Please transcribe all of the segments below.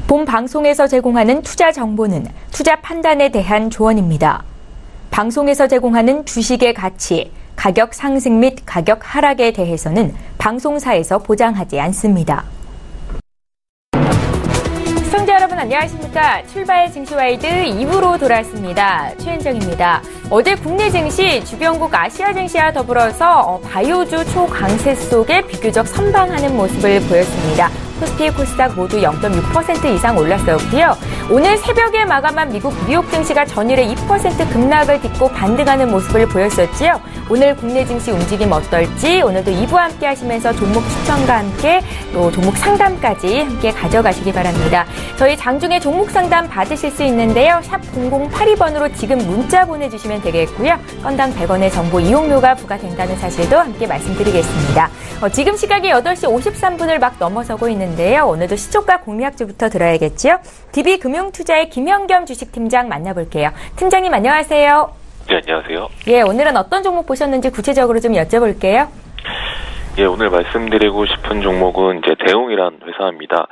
본 방송에서 제공하는 투자 정보는 투자 판단에 대한 조언입니다. 방송에서 제공하는 주식의 가치, 가격 상승 및 가격 하락에 대해서는 방송사에서 보장하지 않습니다. 시청자 여러분 안녕하십니까? 출발 증시와이드 2부로 돌아왔습니다. 최현정입니다. 어제 국내 증시, 주변국 아시아 증시와 더불어서 바이오주 초강세 속에 비교적 선방하는 모습을 보였습니다. 코스피, 코스닥 모두 0.6% 이상 올랐었고요. 오늘 새벽에 마감한 미국 뉴욕 증시가 전일에 2% 급락을 딛고 반등하는 모습을 보였었지요. 오늘 국내 증시 움직임 어떨지 오늘도 2부 함께 하시면서 종목 추천과 함께 또 종목 상담까지 함께 가져가시기 바랍니다. 저희 장중에 종목 상담 받으실 수 있는데요. 샵 0082번으로 지금 문자 보내주시면 되겠고요. 건당 100원의 정보 이용료가 부과된다는 사실도 함께 말씀드리겠습니다. 지금 시각이 8시 53분을 막 넘어서고 있는데요. 오늘도 시초가 공략주부터 들어야겠죠. DB금융투자의 김현겸 주식팀장 만나볼게요. 팀장님 안녕하세요. 네, 안녕하세요. 예, 오늘은 어떤 종목 보셨는지 구체적으로 좀 여쭤볼게요. 예, 오늘 말씀드리고 싶은 종목은 이제 대웅이란 회사입니다.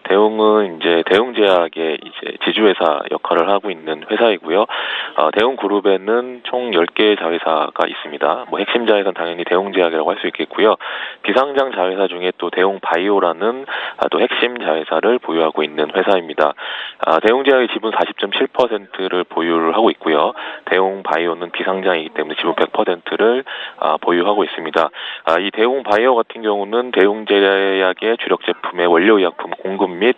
대웅은 이제 대웅제약의 이제 지주회사 역할을 하고 있는 회사이고요. 대웅그룹에는 총 10개의 자회사가 있습니다. 뭐 핵심 자회사는 당연히 대웅제약이라고 할 수 있겠고요. 비상장 자회사 중에 또 대웅바이오라는 또 핵심 자회사를 보유하고 있는 회사입니다. 대웅제약의 지분 40.7%를 보유를 하고 있고요. 대웅바이오는 비상장이기 때문에 지분 100%를 보유하고 있습니다. 이 대웅바이오 같은 경우는 대웅제약의 주력 제품의 원료의약품 공급 및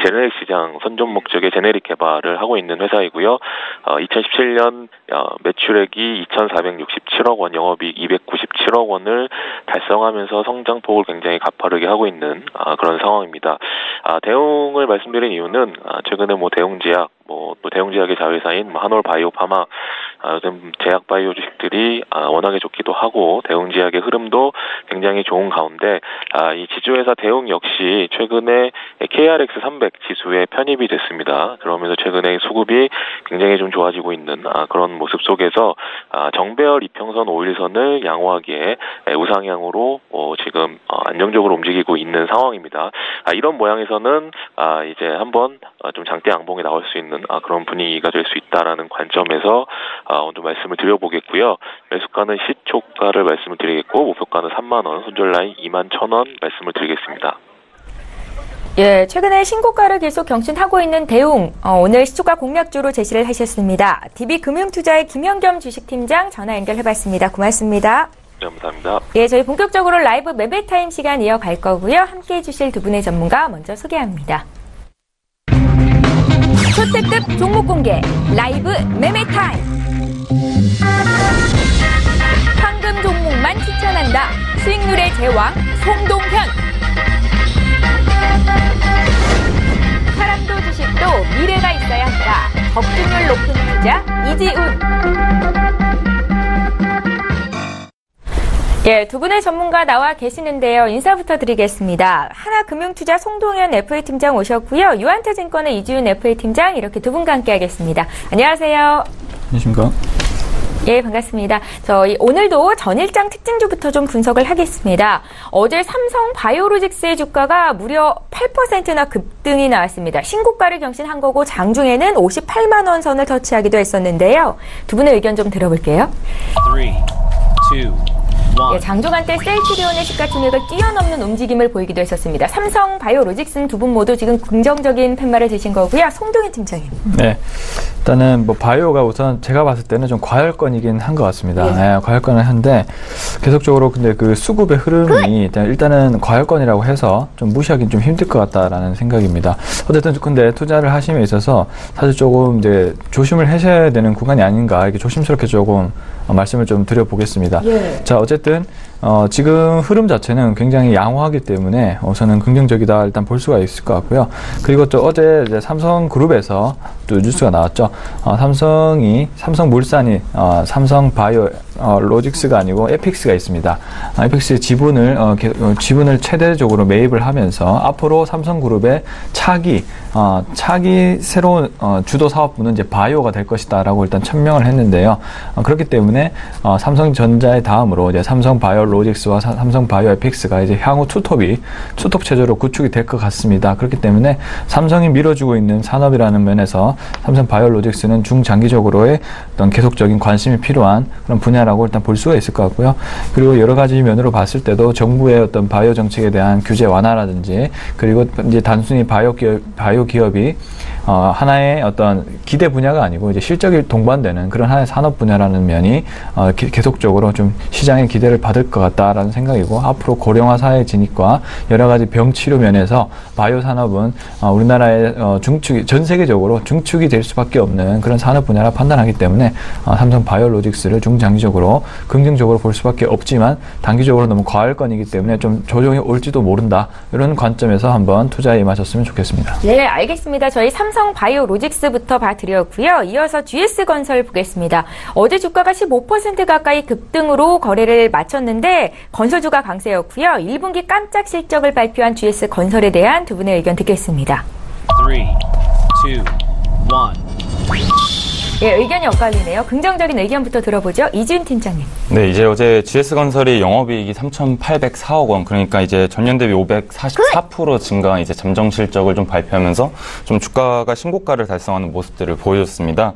제네릭 시장 선점 목적의 제네릭 개발을 하고 있는 회사이고요. 2017년 매출액이 2,467억 원, 영업이익 297억 원을 달성하면서 성장폭을 굉장히 가파르게 하고 있는 그런 상황입니다. 대웅을 말씀드린 이유는 최근에 뭐 대웅제약, 또 대웅제약의 자회사인 한올바이오파마, 요즘 제약바이오 주식들이 워낙에 좋기도 하고 대웅제약의 흐름도 굉장히 좋은 가운데 이 지주회사 대웅 역시 최근에 KRX 300 지수에 편입이 됐습니다. 그러면서 최근에 수급이 굉장히 좀 좋아지고 있는 그런 모습 속에서 정배열 이평선 5일선을 양호하게 우상향으로 지금 안정적으로 움직이고 있는 상황입니다. 이런 모양에서는 이제 한번 좀 장대 양봉에 나올 수 있는 그런 분위기가 될 수 있다라는 관점에서 오늘 말씀을 드려보겠고요. 매수가는 시초가를 말씀을 드리겠고 목표가는 3만 원, 손절 라인 21,000원 말씀을 드리겠습니다. 예, 최근에 신고가를 계속 경신하고 있는 대웅, 오늘 시초가 공략주로 제시를 하셨습니다. DB금융투자의 김현겸 주식팀장 전화 연결해봤습니다. 고맙습니다. 네, 감사합니다. 예, 저희 본격적으로 라이브 매매타임 시간 이어갈 거고요. 함께해 주실 두 분의 전문가 먼저 소개합니다. 초특급 종목 공개 라이브 매매타임. 황금 종목만 추천한다. 수익률의 제왕 송동현. 사람도 주식도 미래가 있어야 한다. 적중률 높은 투자 이지훈. 예, 두 분의 전문가 나와 계시는데요. 인사부터 드리겠습니다. 하나금융투자 송동현 FA팀장 오셨고요. 유한타증권의 이지훈 FA팀장 이렇게 두 분과 함께 하겠습니다. 안녕하세요. 안녕하십니까. 예, 반갑습니다. 저희 오늘도 전일장 특징주부터 좀 분석을 하겠습니다. 어제 삼성 바이오로직스의 주가가 무려 8%나 급등이 나왔습니다. 신고가를 경신한 거고 장중에는 58만 원 선을 터치하기도 했었는데요. 두 분의 의견 좀 들어볼게요. 3, 2, 예, 장중한때 셀트리온의 시가총액을 뛰어넘는 움직임을 보이기도 했었습니다. 삼성 바이오로직스는 두 분 모두 지금 긍정적인 팻말을 드신 거고요. 송동현 팀장님. 네, 일단은 뭐 바이오가 우선 제가 봤을 때는 좀 과열권이긴 한 것 같습니다. 네, 과열권을 한데 계속적으로 근데 그 수급의 흐름이 일단은 과열권이라고 해서 좀 무시하기는 좀 힘들 것 같다라는 생각입니다. 어쨌든 근데 투자를 하심에 있어서 사실 조금 이제 조심을 하셔야 되는 구간이 아닌가 이렇게 조심스럽게 조금 말씀을 좀 드려보겠습니다. 예. 자, 어쨌든 지금 흐름 자체는 굉장히 양호하기 때문에 저는 긍정적이다 일단 볼 수가 있을 것 같고요. 그리고 또 어제 이제 삼성그룹에서 또 뉴스가 나왔죠. 삼성물산이 삼성바이오 로직스가 아니고 에픽스가 있습니다. 에픽스의 지분을 최대적으로 매입을 하면서 앞으로 삼성그룹의 차기 차기 새로운 주도 사업부는 이제 바이오가 될 것이다라고 일단 천명을 했는데요. 그렇기 때문에 삼성전자의 다음으로 이제 삼성바이오로직스와 삼성바이오에픽스가 이제 향후 투톱 체제로 구축이 될 것 같습니다. 그렇기 때문에 삼성이 밀어주고 있는 산업이라는 면에서 삼성바이오로직스는 중장기적으로의 어떤 계속적인 관심이 필요한 그런 분야라고 일단 볼 수가 있을 것 같고요. 그리고 여러 가지 면으로 봤을 때도 정부의 어떤 바이오 정책에 대한 규제 완화라든지 그리고 이제 단순히 바이오 기업이 하나의 어떤 기대 분야가 아니고 이제 실적이 동반되는 그런 하나의 산업 분야라는 면이 계속적으로 좀 시장의 기대를 받을 것 같다라는 생각이고 앞으로 고령화 사회 진입과 여러 가지 병 치료 면에서 바이오 산업은 우리나라의 중축이 전 세계적으로 중축이 될 수밖에 없는 그런 산업 분야라 판단하기 때문에 삼성 바이오로직스를 중장기적으로 긍정적으로 볼 수밖에 없지만 단기적으로 너무 과열권이기 때문에 좀 조정이 올지도 모른다 이런 관점에서 한번 투자에 임하셨으면 좋겠습니다. 네, 알겠습니다. 저희 삼성 바이오로직스부터 봐드렸고요. 이어서 GS건설 보겠습니다. 어제 주가가 15% 가까이 급등으로 거래를 마쳤는데 건설주가 강세였고요. 1분기 깜짝 실적을 발표한 GS건설에 대한 두 분의 의견 듣겠습니다. 3, 2, 1. 예, 의견이 엇갈리네요. 긍정적인 의견부터 들어보죠. 이지훈 팀장님. 네, 이제 어제 GS건설이 영업이익이 3,804억 원, 그러니까 이제 전년 대비 544% 증가한 이제 잠정 실적을 좀 발표하면서 좀 주가가 신고가를 달성하는 모습들을 보여줬습니다.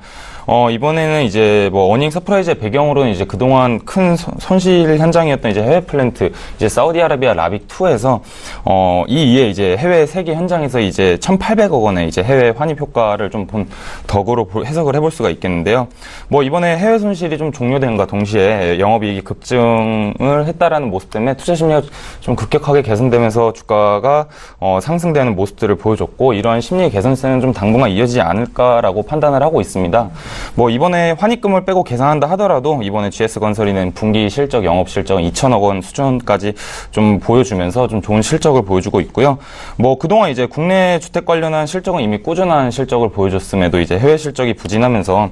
이번에는 이제 뭐 어닝 서프라이즈의 배경으로는 이제 그동안 큰 손실 현장이었던 이제 해외 플랜트, 이제 사우디아라비아 라빅2에서, 이에 이제 해외 세계 현장에서 이제 1,800억 원의 이제 해외 환입 효과를 좀 본 덕으로 해석을 해볼 수가 있겠는데요. 뭐 이번에 해외 손실이 좀 종료된과 동시에 영업이익이 급증을 했다라는 모습 때문에 투자 심리가 좀 급격하게 개선되면서 주가가 상승되는 모습들을 보여줬고 이러한 심리 개선세는 좀 당분간 이어지지 않을까라고 판단을 하고 있습니다. 뭐 이번에 환입금을 빼고 계산한다 하더라도 이번에 GS건설이는 분기 실적, 영업 실적은 2천억 원 수준까지 좀 보여주면서 좀 좋은 실적을 보여주고 있고요. 뭐 그동안 이제 국내 주택 관련한 실적은 이미 꾸준한 실적을 보여줬음에도 이제 해외 실적이 부진하면서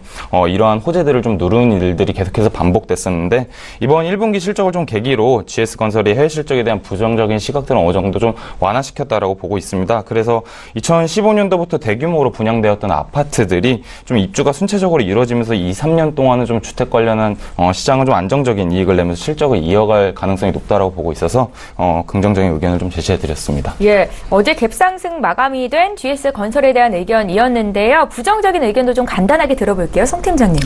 이러한 호재들을 좀 누르는 일들이 계속해서 반복됐었는데 이번 1분기 실적을 좀 계기로 GS건설이 해외 실적에 대한 부정적인 시각들은 어느 정도 좀 완화시켰다라고 보고 있습니다. 그래서 2015년도부터 대규모로 분양되었던 아파트들이 좀 입주가 순차적으로 이루어지면서 2, 3년 동안은 좀 주택 관련한 시장은 좀 안정적인 이익을 내면서 실적을 이어갈 가능성이 높다라고 보고 있어서 긍정적인 의견을 좀 제시해드렸습니다. 예, 어제 갭상승 마감이 된 GS건설에 대한 의견이었는데요. 부정적인 의견도 좀 간단하게 들어볼게요. 송 팀장님.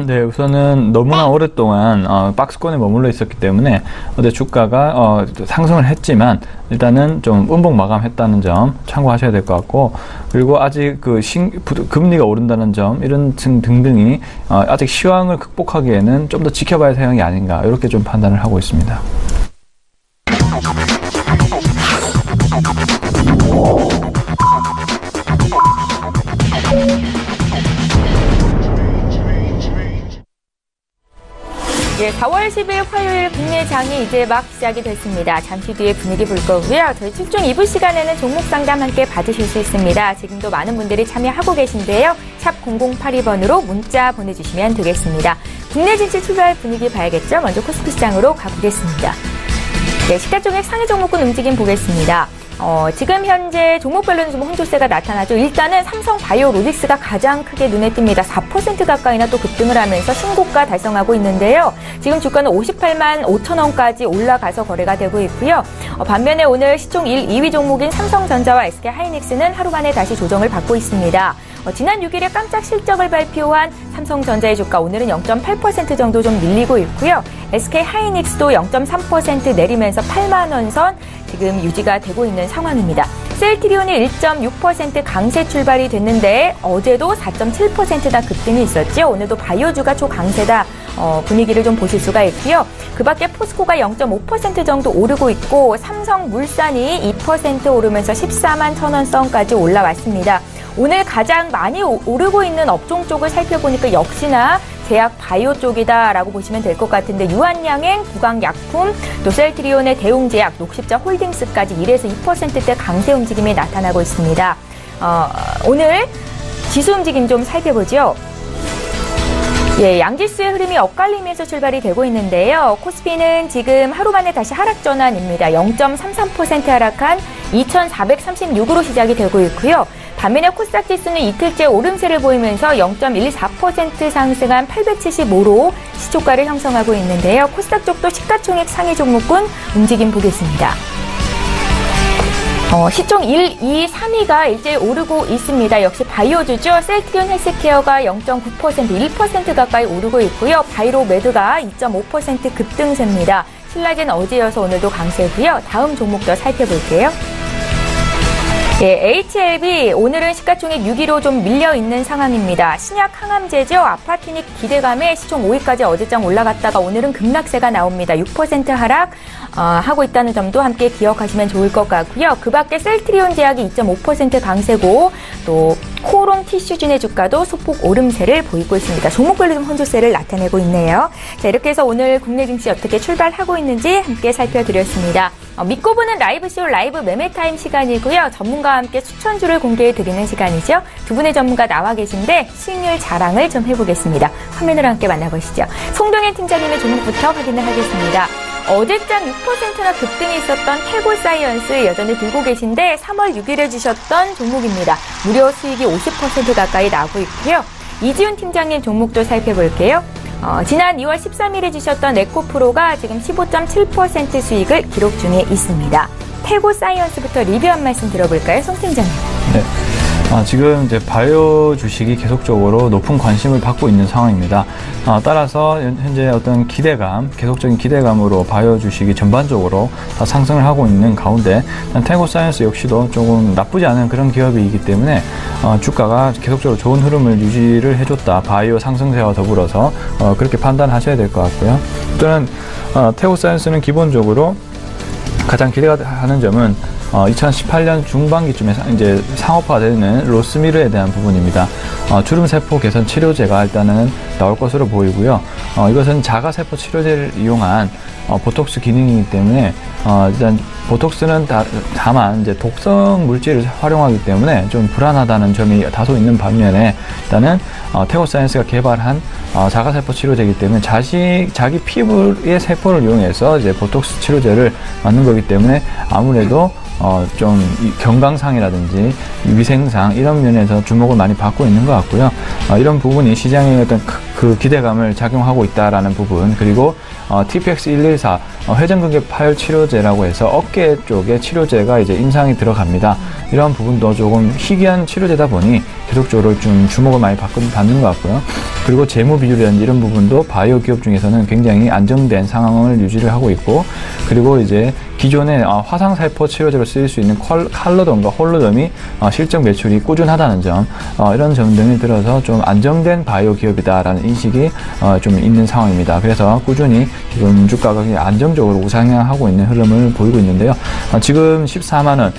네, 우선은 너무나 오랫동안 박스권에 머물러 있었기 때문에 어제 주가가 상승을 했지만 일단은 좀 음봉 마감했다는 점 참고하셔야 될 것 같고 그리고 아직 금리가 오른다는 점 이런 등등이 아직 시황을 극복하기에는 좀 더 지켜봐야 할 상황이 아닌가 이렇게 좀 판단을 하고 있습니다. 예, 4월 10일 화요일 국내 장이 이제 막 시작이 됐습니다. 잠시 뒤에 분위기 볼 거고요. 저희 출중 2부 시간에는 종목 상담 함께 받으실 수 있습니다. 지금도 많은 분들이 참여하고 계신데요. 샵 0082번으로 문자 보내주시면 되겠습니다. 국내 진출 출발 분위기 봐야겠죠? 먼저 코스피 시장으로 가보겠습니다. 네, 시가총액 상위 종목군 움직임 보겠습니다. 지금 현재 종목별로는 좀 혼조세가 나타나죠. 일단은 삼성 바이오로직스가 가장 크게 눈에 띄니다. 4% 가까이나 또 급등을 하면서 신고가 달성하고 있는데요. 지금 주가는 58만 5천 원까지 올라가서 거래가 되고 있고요. 반면에 오늘 시총 1, 2위 종목인 삼성전자와 SK하이닉스는 하루 만에 다시 조정을 받고 있습니다. 지난 6일에 깜짝 실적을 발표한 삼성전자의 주가 오늘은 0.8% 정도 좀 밀리고 있고요. SK하이닉스도 0.3% 내리면서 8만 원 선 지금 유지가 되고 있는 상황입니다. 셀트리온이 1.6% 강세 출발이 됐는데 어제도 4.7%나 급등이 있었죠. 오늘도 바이오주가 초강세다 분위기를 좀 보실 수가 있고요. 그 밖에 포스코가 0.5% 정도 오르고 있고 삼성물산이 2% 오르면서 14만 1,000원 선까지 올라왔습니다. 오늘 가장 많이 오르고 있는 업종 쪽을 살펴보니까 역시나 제약 바이오 쪽이다라고 보시면 될 것 같은데 유한양행, 구강약품, 또 셀트리온의 대웅제약, 녹십자 홀딩스까지 1에서 2%대 강세 움직임이 나타나고 있습니다. 오늘 지수 움직임 좀 살펴보죠. 예, 양지수의 흐름이 엇갈리면서 출발이 되고 있는데요. 코스피는 지금 하루 만에 다시 하락 전환입니다. 0.33% 하락한 2,436으로 시작이 되고 있고요. 반면에 코스닥 지수는 이틀째 오름세를 보이면서 0.14% 상승한 875로 시초가를 형성하고 있는데요. 코스닥 쪽도 시가총액 상위 종목군 움직임 보겠습니다. 시총 1, 2, 3위가 일제히 오르고 있습니다. 역시 바이오주죠. 셀트리온 헬스케어가 0.9%, 1% 가까이 오르고 있고요. 바이로메드가 2.5% 급등세입니다. 신라젠 어제여서 오늘도 강세고요. 다음 종목도 살펴볼게요. 예, HLB 오늘은 시가총액 6위로 좀 밀려있는 상황입니다. 신약 항암제죠. 아파티닉 기대감에 시총 5위까지 어제장 올라갔다가 오늘은 급락세가 나옵니다. 6% 하락 하고 있다는 점도 함께 기억하시면 좋을 것 같고요. 그 밖에 셀트리온 제약이 2.5% 강세고 또 코롱 티슈진의 주가도 소폭 오름세를 보이고 있습니다. 종목별로 좀 혼조세를 나타내고 있네요. 자, 이렇게 해서 오늘 국내 증시 어떻게 출발하고 있는지 함께 살펴드렸습니다. 믿고 보는 라이브쇼 라이브 매매타임 시간이고요. 전문가와 함께 추천주를 공개해드리는 시간이죠. 두 분의 전문가 나와 계신데 수익률 자랑을 좀 해보겠습니다. 화면으로 함께 만나보시죠. 송동현 팀장님의 종목부터 확인을 하겠습니다. 어제장 6%나 급등이 있었던 태고사이언스 여전히 들고 계신데 3월 6일에 주셨던 종목입니다. 무려 수익이 50% 가까이 나고 있고요. 이지훈 팀장님 종목도 살펴볼게요. 지난 2월 13일에 주셨던 에코프로가 지금 15.7% 수익을 기록 중에 있습니다. 태고사이언스부터 리뷰 한 말씀 들어볼까요? 송 팀장님. 네. 지금 이제 바이오 주식이 계속적으로 높은 관심을 받고 있는 상황입니다. 따라서 현재 어떤 기대감, 계속적인 기대감으로 바이오 주식이 전반적으로 다 상승을 하고 있는 가운데 태고사이언스 역시도 조금 나쁘지 않은 그런 기업이기 때문에 주가가 계속적으로 좋은 흐름을 유지를 해줬다. 바이오 상승세와 더불어서 그렇게 판단하셔야 될 것 같고요. 또는 태고사이언스는 기본적으로 가장 기대가 하는 점은 2018년 중반기쯤에 이제 상업화되는 로스미르에 대한 부분입니다. 주름세포 개선 치료제가 일단은 나올 것으로 보이고요. 이것은 자가세포 치료제를 이용한 보톡스 기능이기 때문에 일단 보톡스는 다만 이제 독성 물질을 활용하기 때문에 좀 불안하다는 점이 다소 있는 반면에 일단은 태고사이언스가 개발한 자가세포 치료제이기 때문에 자기 피부의 세포를 이용해서 이제 보톡스 치료제를 맞는 거기 때문에 아무래도 좀 경강상이라든지 위생상 이런 면에서 주목을 많이 받고 있는 것 같고요. 이런 부분이 시장의 어떤 그 기대감을 작용하고 있다라는 부분, 그리고 TPX114 회전근개 파열 치료제라고 해서 어깨 쪽에 치료제가 이제 임상이 들어갑니다. 이런 부분도 조금 희귀한 치료제다 보니 계속적으로 좀 주목을 많이 받는 것 같고요. 그리고 재무 비율이라든지 이런 부분도 바이오 기업 중에서는 굉장히 안정된 상황을 유지를 하고 있고, 그리고 이제 기존의 화상세포 치료제로 쓰일 수 있는 칼로돔과 홀로돔이 실적 매출이 꾸준하다는 점, 이런 점 등을 들어서 좀 안정된 바이오 기업이다라는 인식이 좀 있는 상황입니다. 그래서 꾸준히 지금 주가가 안정적으로 우상향하고 있는 흐름을 보이고 있는데요. 지금 14만원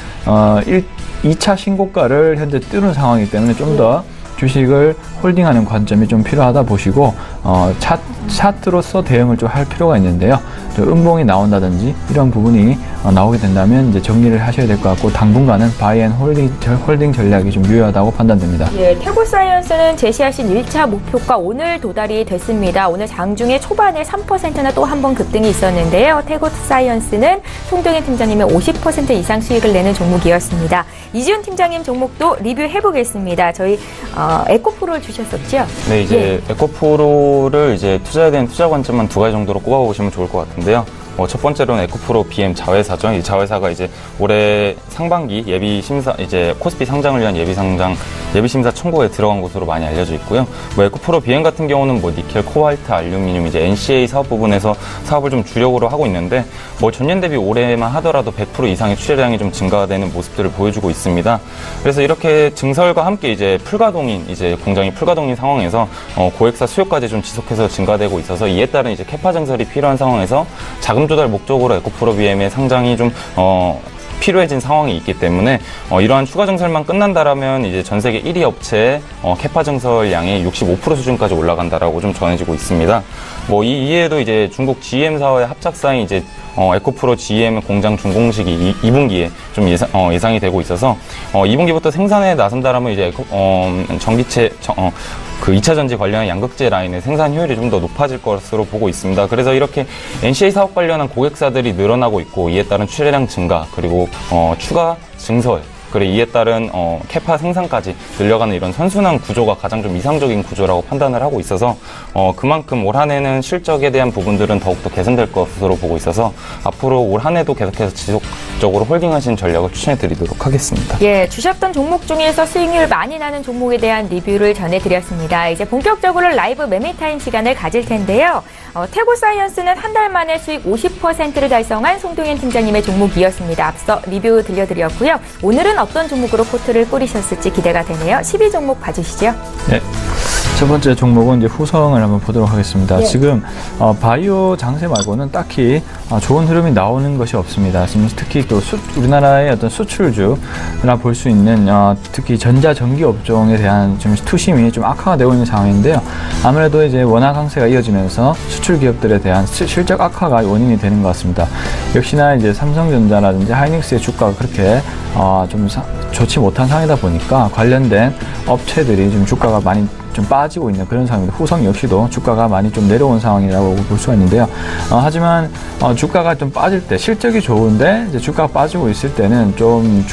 2차 신고가를 현재 뚫은 상황이기 때문에 좀 더 주식을 홀딩하는 관점이 좀 필요하다 보시고 차트로서 대응을 좀 할 필요가 있는데요. 음봉이 나온다든지 이런 부분이 나오게 된다면 이제 정리를 하셔야 될 것 같고, 당분간은 바이앤홀딩 전략이 좀 유효하다고 판단됩니다. 예, 태고사이언스는 제시하신 1차 목표가 오늘 도달이 됐습니다. 오늘 장중에 초반에 3%나 또 한 번 급등이 있었는데요. 태고사이언스는 송동현 팀장님의 50% 이상 수익을 내는 종목이었습니다. 이지훈 팀장님 종목도 리뷰해보겠습니다. 저희 에코프로를 주셨었죠? 네, 이제 에코프로를 이제 투자에 대한 투자 관점만 두 가지 정도로 꼽아보시면 좋을 것 같은데요. 첫 번째로는 에코프로 BM 자회사죠. 이 자회사가 이제 올해 상반기 예비 심사, 이제 코스피 상장을 위한 예비 심사 청구에 들어간 것으로 많이 알려져 있고요. 에코프로 BM 같은 경우는 니켈, 코발트, 알루미늄, 이제 NCA 사업 부분에서 사업을 좀 주력으로 하고 있는데, 전년 대비 올해만 하더라도 100% 이상의 출하량이 좀 증가되는 모습들을 보여주고 있습니다. 그래서 이렇게 증설과 함께 이제 공장이 풀가동인 상황에서 고액사 수요까지 좀 지속해서 증가되고 있어서, 이에 따른 이제 캐파 증설이 필요한 상황에서 자금 조달 목적으로 에코프로 BM의 상장이 좀 필요해진 상황이 있기 때문에 이러한 추가 증설만 끝난다라면 이제 전 세계 1위 업체의 캐파 증설량이 65% 수준까지 올라간다라고 좀 전해지고 있습니다. 이외에도 이제 중국 GM사와의 합작사인 이제 에코프로 GM 공장 준공식이 2분기에 좀 예상이 되고 있어서 2분기부터 생산에 나선다라면 이제 전기체 그 2차 전지 관련한 양극재 라인의 생산 효율이 좀 더 높아질 것으로 보고 있습니다. 그래서 이렇게 NCA 사업 관련한 고객사들이 늘어나고 있고, 이에 따른 출하량 증가, 그리고 추가 증설, 그리고 이에 따른 캐파 생산까지 늘려가는 이런 선순환 구조가 가장 좀 이상적인 구조라고 판단을 하고 있어서 그만큼 올 한 해는 실적에 대한 부분들은 더욱더 개선될 것으로 보고 있어서 앞으로 올 한 해도 계속해서 지속적으로 홀딩하시는 전략을 추천해 드리도록 하겠습니다. 예, 주셨던 종목 중에서 수익률 많이 나는 종목에 대한 리뷰를 전해드렸습니다. 이제 본격적으로 라이브 매매타임 시간을 가질 텐데요. 태고사이언스는 한 달 만에 수익 50%를 달성한 송동현 팀장님의 종목이었습니다. 앞서 리뷰 들려드렸고요. 오늘은 어떤 종목으로 포트를 꾸리셨을지 기대가 되네요. 12종목 봐주시죠. 네. 첫 번째 종목은 이제 후성을 한번 보도록 하겠습니다. 네. 지금 바이오 장세 말고는 딱히 좋은 흐름이 나오는 것이 없습니다. 지금 특히 또 우리나라의 어떤 수출주나 볼 수 있는 특히 전자전기 업종에 대한 좀 투심이 좀 악화가 되고 있는 상황인데요. 아무래도 이제 원화 강세가 이어지면서 수출 기업들에 대한 실적 악화가 원인이 되는 것 같습니다. 역시나 이제 삼성전자라든지 하이닉스의 주가가 그렇게 좀 좋지 못한 상황이다 보니까 관련된 업체들이 좀 주가가 많이 좀 빠지고 있는 그런 상황입니다. 후성 역시도 주가가 많이 좀 내려온 상황이라고 볼 수가 있는데요. 하지만 주가가 좀 빠질 때 실적이 좋은데 이제 주가가 빠지고 있을 때는 좀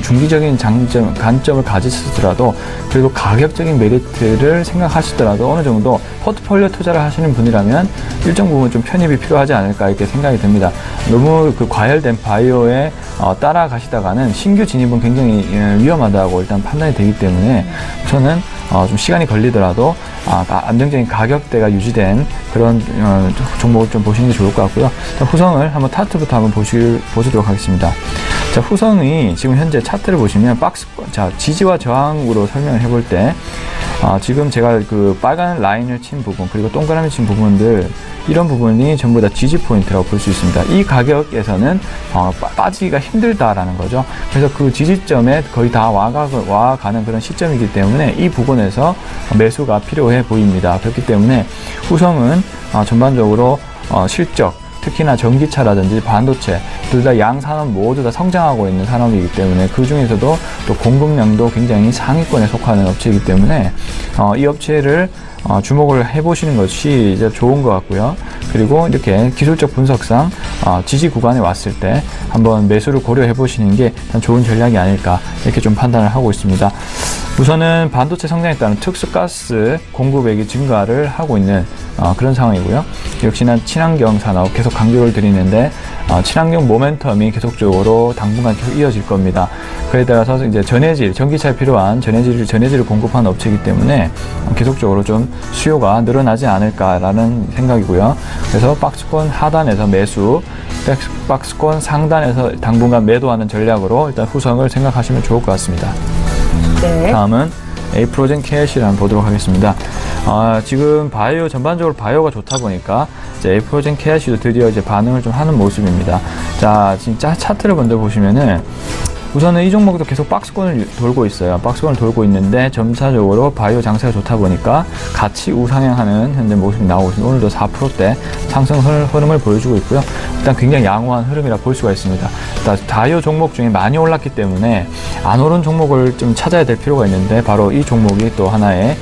중기적인 관점을 가지시더라도 그리고 가격적인 메리트를 생각하시더라도 어느 정도 포트폴리오 투자를 하시는 분이라면 일정 부분 좀 편입이 필요하지 않을까 이렇게 생각이 듭니다. 너무 그 과열된 바이오에 따라가시다가는 신규 진입은 굉장히 위험하다고 일단 판단이 되기 때문에 저는 좀 시간이 걸리더라도 안정적인 가격대가 유지된 그런 종목을 좀 보시는 게 좋을 것 같고요. 후성을 한번 차트부터 한번 보시도록 하겠습니다. 자, 후성이 지금 현재 차트를 보시면 지지와 저항으로 설명을 해볼 때 지금 제가 그 빨간 라인을 친 부분 그리고 동그라미 친 부분들 이런 부분이 전부 다 지지 포인트라고 볼 수 있습니다. 이 가격에서는 빠지기가 힘들다라는 거죠. 그래서 그 지지점에 거의 다 와가는 그런 시점이기 때문에 이 부분에서 매수가 필요해 보입니다. 그렇기 때문에 후성은 전반적으로 실적 특히나 전기차라든지 반도체 둘 다 양산업 모두 다 성장하고 있는 산업이기 때문에 그 중에서도 또 공급량도 굉장히 상위권에 속하는 업체이기 때문에 이 업체를 주목을 해보시는 것이 이제 좋은 것 같고요. 그리고 이렇게 기술적 분석상 지지 구간에 왔을 때 한번 매수를 고려해 보시는 게 좋은 전략이 아닐까 이렇게 좀 판단을 하고 있습니다. 우선은 반도체 성장에 따른 특수가스 공급액이 증가를 하고 있는 그런 상황이고요. 역시나 친환경 산업 계속 강조를 드리는데 친환경 모멘텀이 계속적으로 당분간 계속 이어질 겁니다. 그에 따라서 이제 전기차에 필요한 전해질을 공급하는 업체이기 때문에 계속적으로 좀 수요가 늘어나지 않을까라는 생각이고요. 그래서 박스권 하단에서 매수, 박스권 상단에서 당분간 매도하는 전략으로 일단 후성을 생각하시면 좋을 것 같습니다. 네. 다음은 에이프로젠 KLC를 한번 보도록 하겠습니다. 지금 바이오 전반적으로 바이오가 좋다 보니까 이제 에이프로젠 KLC도 드디어 이제 반응을 좀 하는 모습입니다. 자, 진짜 차트를 먼저 보시면은 우선은 이 종목도 계속 박스권을 돌고 있어요. 박스권을 돌고 있는데 점차적으로 바이오 장세가 좋다 보니까 같이 우상향하는 현재 모습이 나오고 있습니다. 오늘도 4%대 상승 흐름을 보여주고 있고요. 일단 굉장히 양호한 흐름이라 볼 수가 있습니다. 바이오 종목 중에 많이 올랐기 때문에 안 오른 종목을 좀 찾아야 될 필요가 있는데 바로 이 종목이 또 하나의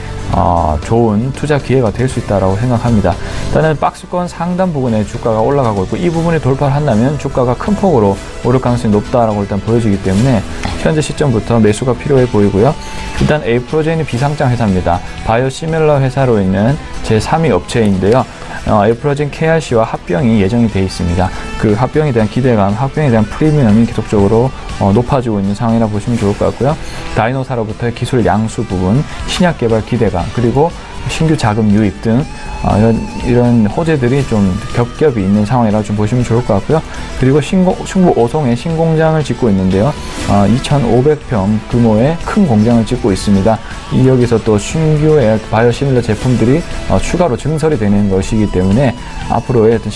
좋은 투자 기회가 될 수 있다고 생각합니다. 일단은 박스권 상단 부분에 주가가 올라가고 있고 이 부분을 돌파를 한다면 주가가 큰 폭으로 오를 가능성이 높다라고 일단 보여지기 때문에 현재 시점부터 매수가 필요해 보이고요. 일단 에이프로젠이 비상장 회사입니다. 바이오 시밀러 회사로 있는 제3위 업체인데요. 에이프로젠 KRC와 합병이 예정이 되어 있습니다. 그 합병에 대한 기대감, 합병에 대한 프리미엄이 계속적으로 높아지고 있는 상황이라 보시면 좋을 것 같고요. 다이노사로부터의 기술 양수 부분, 신약 개발 기대감, 그리고 신규 자금 유입 등 이런 호재들이 좀 겹겹이 있는 상황이라 좀 보시면 좋을 것 같고요. 그리고 충북 오송에 신공장을 짓고 있는데요. 2,500평 규모의 큰 공장을 짓고 있습니다. 여기서 또 신규의 바이오시밀러 제품들이 추가로 증설이 되는 것이기 때문에 앞으로의 어떤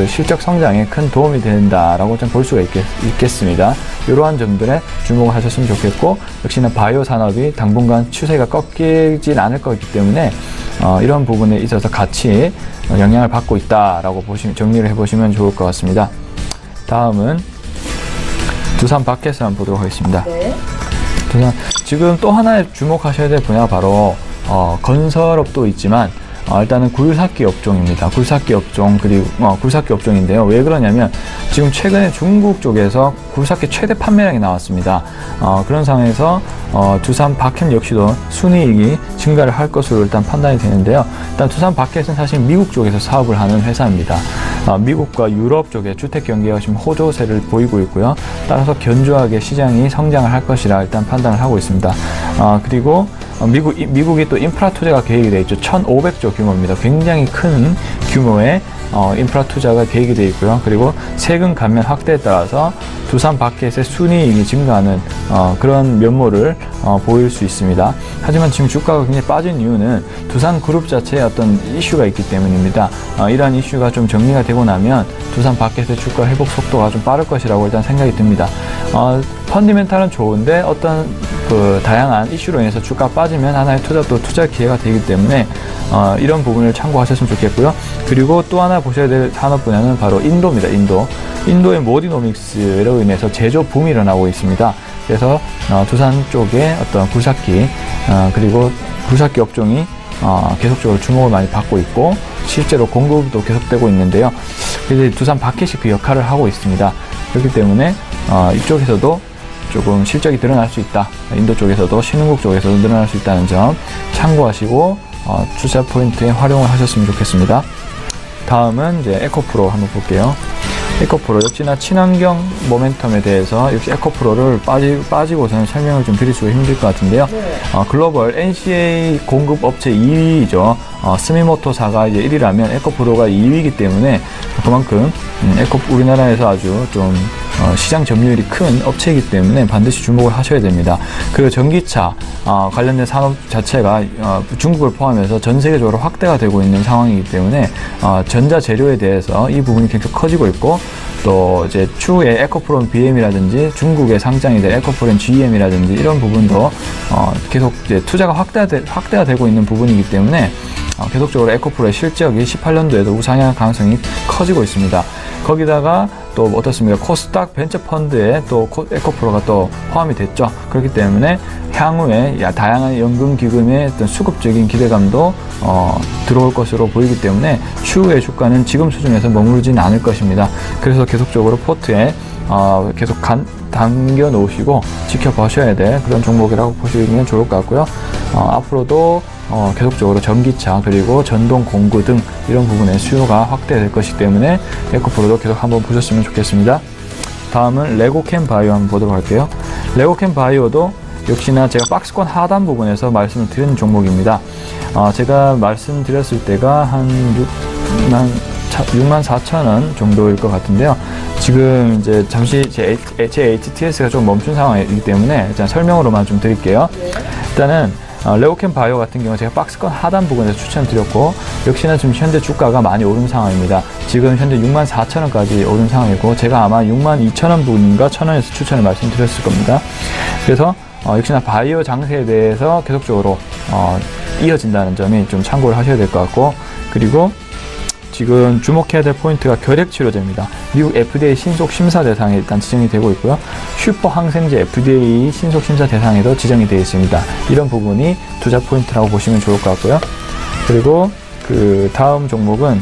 실적 성장에 큰 도움이 된다라고 좀 볼 수가 있겠습니다. 이러한 점들에 주목을 하셨으면 좋겠고, 역시나 바이오 산업이 당분간 추세가 꺾이진 않을 거기 때문에 이런 부분에 있어서 같이 영향을 받고 있다라고 정리를 해보시면 좋을 것 같습니다. 다음은 두산 바켓을 한번 보도록 하겠습니다. 네. 두산 지금 또 하나의 주목하셔야 될 분야가 바로 건설업도 있지만 일단은 굴삭기 업종입니다. 굴삭기 업종, 그리고 굴삭기 업종인데요. 왜 그러냐면 지금 최근에 중국 쪽에서 굴삭기 최대 판매량이 나왔습니다. 그런 상황에서 두산 바켓 역시도 순이익이 증가를 할 것으로 일단 판단이 되는데요. 일단 두산 바켓은 사실 미국 쪽에서 사업을 하는 회사입니다. 미국과 유럽 쪽에 주택 경기가 지금 호조세를 보이고 있고요. 따라서 견조하게 시장이 성장을 할 것이라 일단 판단을 하고 있습니다. 그리고 미국이 또 인프라 투자가 계획이 되어 있죠. 1,500조 규모입니다. 굉장히 큰 규모의 인프라 투자가 계획이 되어 있고요. 그리고 세금 감면 확대에 따라서 두산 바켓의 순이익이 증가하는 그런 면모를 보일 수 있습니다. 하지만 지금 주가가 굉장히 빠진 이유는 두산 그룹 자체에 어떤 이슈가 있기 때문입니다. 이러한 이슈가 좀 정리가 되고 나면 두산 바켓의 주가 회복 속도가 좀 빠를 것이라고 일단 생각이 듭니다. 펀디멘탈은 좋은데 어떤 다양한 이슈로 인해서 주가 빠지면 하나의 투자 기회가 되기 때문에 이런 부분을 참고하셨으면 좋겠고요. 그리고 또 하나 보셔야 될 산업 분야는 바로 인도입니다. 인도의 모디노믹스로 인해서 제조 붐이 일어나고 있습니다. 그래서 두산 쪽에 어떤 굴삭기 그리고 굴삭기 업종이 계속적으로 주목을 많이 받고 있고 실제로 공급도 계속되고 있는데요. 그래서 두산 바켓이 그 역할을 하고 있습니다. 그렇기 때문에 이쪽에서도 조금 실적이 늘어날 수 있다. 인도 쪽에서도 신흥국 쪽에서도 늘어날 수 있다는 점 참고하시고 투자 포인트에 활용을 하셨으면 좋겠습니다. 다음은 이제 에코프로 한번 볼게요. 에코프로 역시나 친환경 모멘텀에 대해서 역시 에코프로를 빠지고서는 설명을 좀 드릴 수가 힘들 것 같은데요. 글로벌 NCA 공급 업체 2위죠. 스미모토사가 이제 1위라면 에코프로가 2위이기 때문에 그만큼 우리나라에서 아주 좀 시장 점유율이 큰 업체이기 때문에 반드시 주목을 하셔야 됩니다. 그리고 전기차 관련된 산업 자체가 중국을 포함해서 전 세계적으로 확대가 되고 있는 상황이기 때문에 전자 재료에 대해서 이 부분이 계속 커지고 있고 또 이제 추후에 에코프론 BM이라든지 중국에 상장이 될 에코프론 GM이라든지 이런 부분도 계속 이제 투자가 확대가 되고 있는 부분이기 때문에 계속적으로 에코프로의 실적이 18년도에도 우상향 가능성이 커지고 있습니다. 거기다가 또 어떻습니까? 코스닥 벤처펀드에 또 에코프로가 또 포함이 됐죠. 그렇기 때문에 향후에 다양한 연금기금의 어떤 수급적인 기대감도 들어올 것으로 보이기 때문에 추후의 주가는 지금 수준에서 머무르지는 않을 것입니다. 그래서 계속적으로 포트에 계속 당겨 놓으시고 지켜보셔야 될 그런 종목이라고 보시면 좋을 것 같고요. 앞으로도 계속적으로 전기차 그리고 전동 공구 등 이런 부분의 수요가 확대될 것이기 때문에 에코프로도 계속 한번 보셨으면 좋겠습니다. 다음은 레고캠 바이오 한번 보도록 할게요. 레고캠 바이오도 역시나 제가 박스권 하단 부분에서 말씀을 드린 종목입니다. 제가 말씀드렸을 때가 한 64,000원 정도일 것 같은데요. 지금 이제 잠시 제 HTS가 좀 멈춘 상황이기 때문에 일단 설명으로만 좀 드릴게요. 일단은 레고캠 바이오 같은 경우 제가 박스권 하단 부분에서 추천드렸고 역시나 지금 현재 주가가 많이 오른 상황입니다. 지금 현재 64,000원까지 오른 상황이고 제가 아마 62,000원 부분인가 1,000원에서 추천을 말씀드렸을 겁니다. 그래서 역시나 바이오 장세에 대해서 계속적으로 이어진다는 점이 좀 참고를 하셔야 될 것 같고 그리고 지금 주목해야 될 포인트가 결핵치료제입니다. 미국 FDA 신속심사 대상에 일단 지정이 되고 있고요. 슈퍼항생제 FDA 신속심사 대상에도 지정이 되어 있습니다. 이런 부분이 투자 포인트라고 보시면 좋을 것 같고요. 그리고 다음 종목은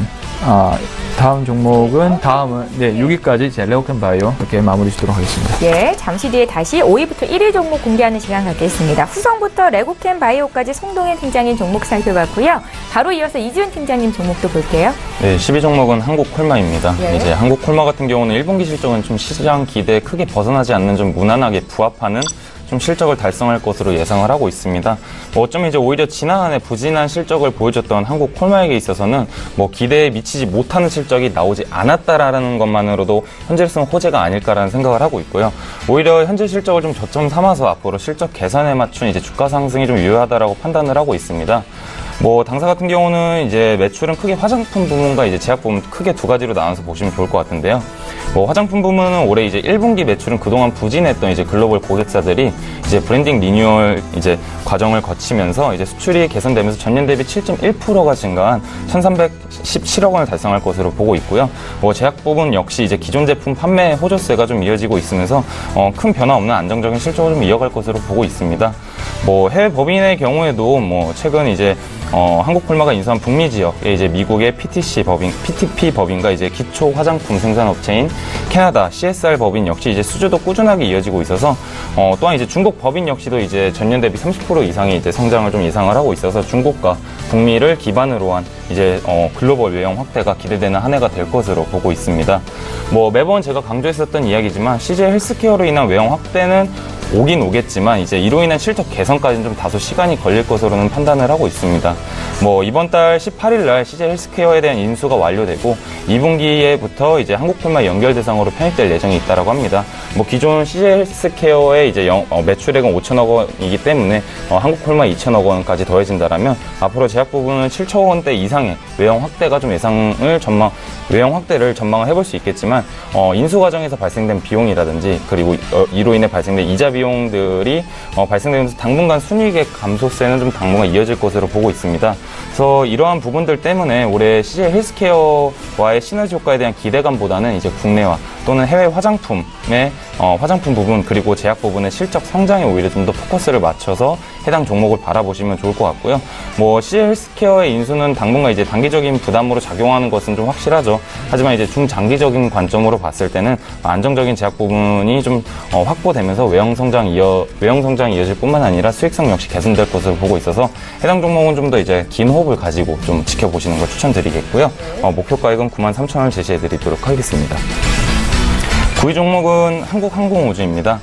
6위까지 제 레고캠 바이오 이렇게 마무리 짓도록 하겠습니다. 예, 잠시 뒤에 다시 5위부터 1위 종목 공개하는 시간 갖겠습니다. 후성부터 레고캠 바이오까지 송동현 팀장님 종목 살펴봤고요. 바로 이어서 이지훈 팀장님 종목도 볼게요. 네, 12종목은 한국콜마입니다. 예. 이제 한국콜마 같은 경우는 1분기 실적은 좀 시장 기대에 크게 벗어나지 않는 좀 무난하게 부합하는 좀 실적을 달성할 것으로 예상을 하고 있습니다. 어쩌면 이제 오히려 지난해 부진한 실적을 보여줬던 한국콜마에게 있어서는 기대에 미치지 못하는 실적이 나오지 않았다라는 것만으로도 현재로서는 호재가 아닐까라는 생각을 하고 있고요. 오히려 현재 실적을 좀 저점 삼아서 앞으로 실적 개선에 맞춘 이제 주가 상승이 좀 유효하다라고 판단을 하고 있습니다. 당사 같은 경우는 이제 매출은 크게 화장품 부문과 이제 제약 부문 크게 두 가지로 나눠서 보시면 좋을 것 같은데요. 뭐 화장품 부문은 올해 이제 1분기 매출은 그동안 부진했던 이제 글로벌 고객사들이 이제 브랜딩 리뉴얼 이제 과정을 거치면서 이제 수출이 개선되면서 전년 대비 7.1%가 증가한 1,317억 원을 달성할 것으로 보고 있고요. 뭐 제약 부분 역시 이제 기존 제품 판매 호조세가 좀 이어지고 있으면서 큰 변화 없는 안정적인 실적을 좀 이어갈 것으로 보고 있습니다. 뭐 해외 법인의 경우에도 뭐 최근 이제 한국폴마가 인수한 북미 지역에 이제 미국의 PTP 법인과 이제 기초 화장품 생산업체인 캐나다 CSR 법인 역시 이제 수주도 꾸준하게 이어지고 있어서 또한 이제 중국 법인 역시도 이제 전년 대비 30% 이상의 이제 성장을 좀 예상을 하고 있어서 중국과 북미를 기반으로 한 이제 글로벌 외형 확대가 기대되는 한 해가 될 것으로 보고 있습니다. 뭐 매번 제가 강조했었던 이야기지만 CJ 헬스케어로 인한 외형 확대는 오긴 오겠지만 이제 이로 인한 실적 개선까지는 좀 다소 시간이 걸릴 것으로는 판단을 하고 있습니다. 뭐 이번 달 18일 날 CJ 헬스케어에 대한 인수가 완료되고 2분기에부터 이제 한국폴마 연결 대상으로 편입될 예정이 있다라고 합니다. 뭐 기존 CJ 헬스케어의 이제 매출액은 5천억 원이기 때문에 한국폴마 2천억 원까지 더해진다라면 앞으로 제약 부분은 7천 원대 이상의 외형 확대가 좀 외형 확대를 전망을 해볼 수 있겠지만 인수 과정에서 발생된 비용이라든지 그리고 이로 인해 발생된 이자 비용들이 발생되면서 당분간 순이익의 감소세는 좀 당분간 이어질 것으로 보고 있습니다. 그래서 이러한 부분들 때문에 올해 CJ 헬스케어와의 시너지 효과에 대한 기대감보다는 이제 국내와 또는 해외 화장품의 화장품 부분 그리고 제약 부분의 실적 성장에 오히려 좀 더 포커스를 맞춰서 해당 종목을 바라보시면 좋을 것 같고요. 뭐 CJ 헬스케어의 인수는 당분간 이제 단기적인 부담으로 작용하는 것은 좀 확실하죠. 하지만 이제 중장기적인 관점으로 봤을 때는 안정적인 제약 부분이 좀 확보되면서 외형 성장이 이어질 뿐만 아니라 수익성 역시 개선될 것으로 보고 있어서 해당 종목은 좀 더 이제 긴 호흡을 가지고 좀 지켜보시는 걸 추천드리겠고요. 목표가액은 93,000원을 제시해드리도록 하겠습니다. 9위 종목은 한국항공우주입니다.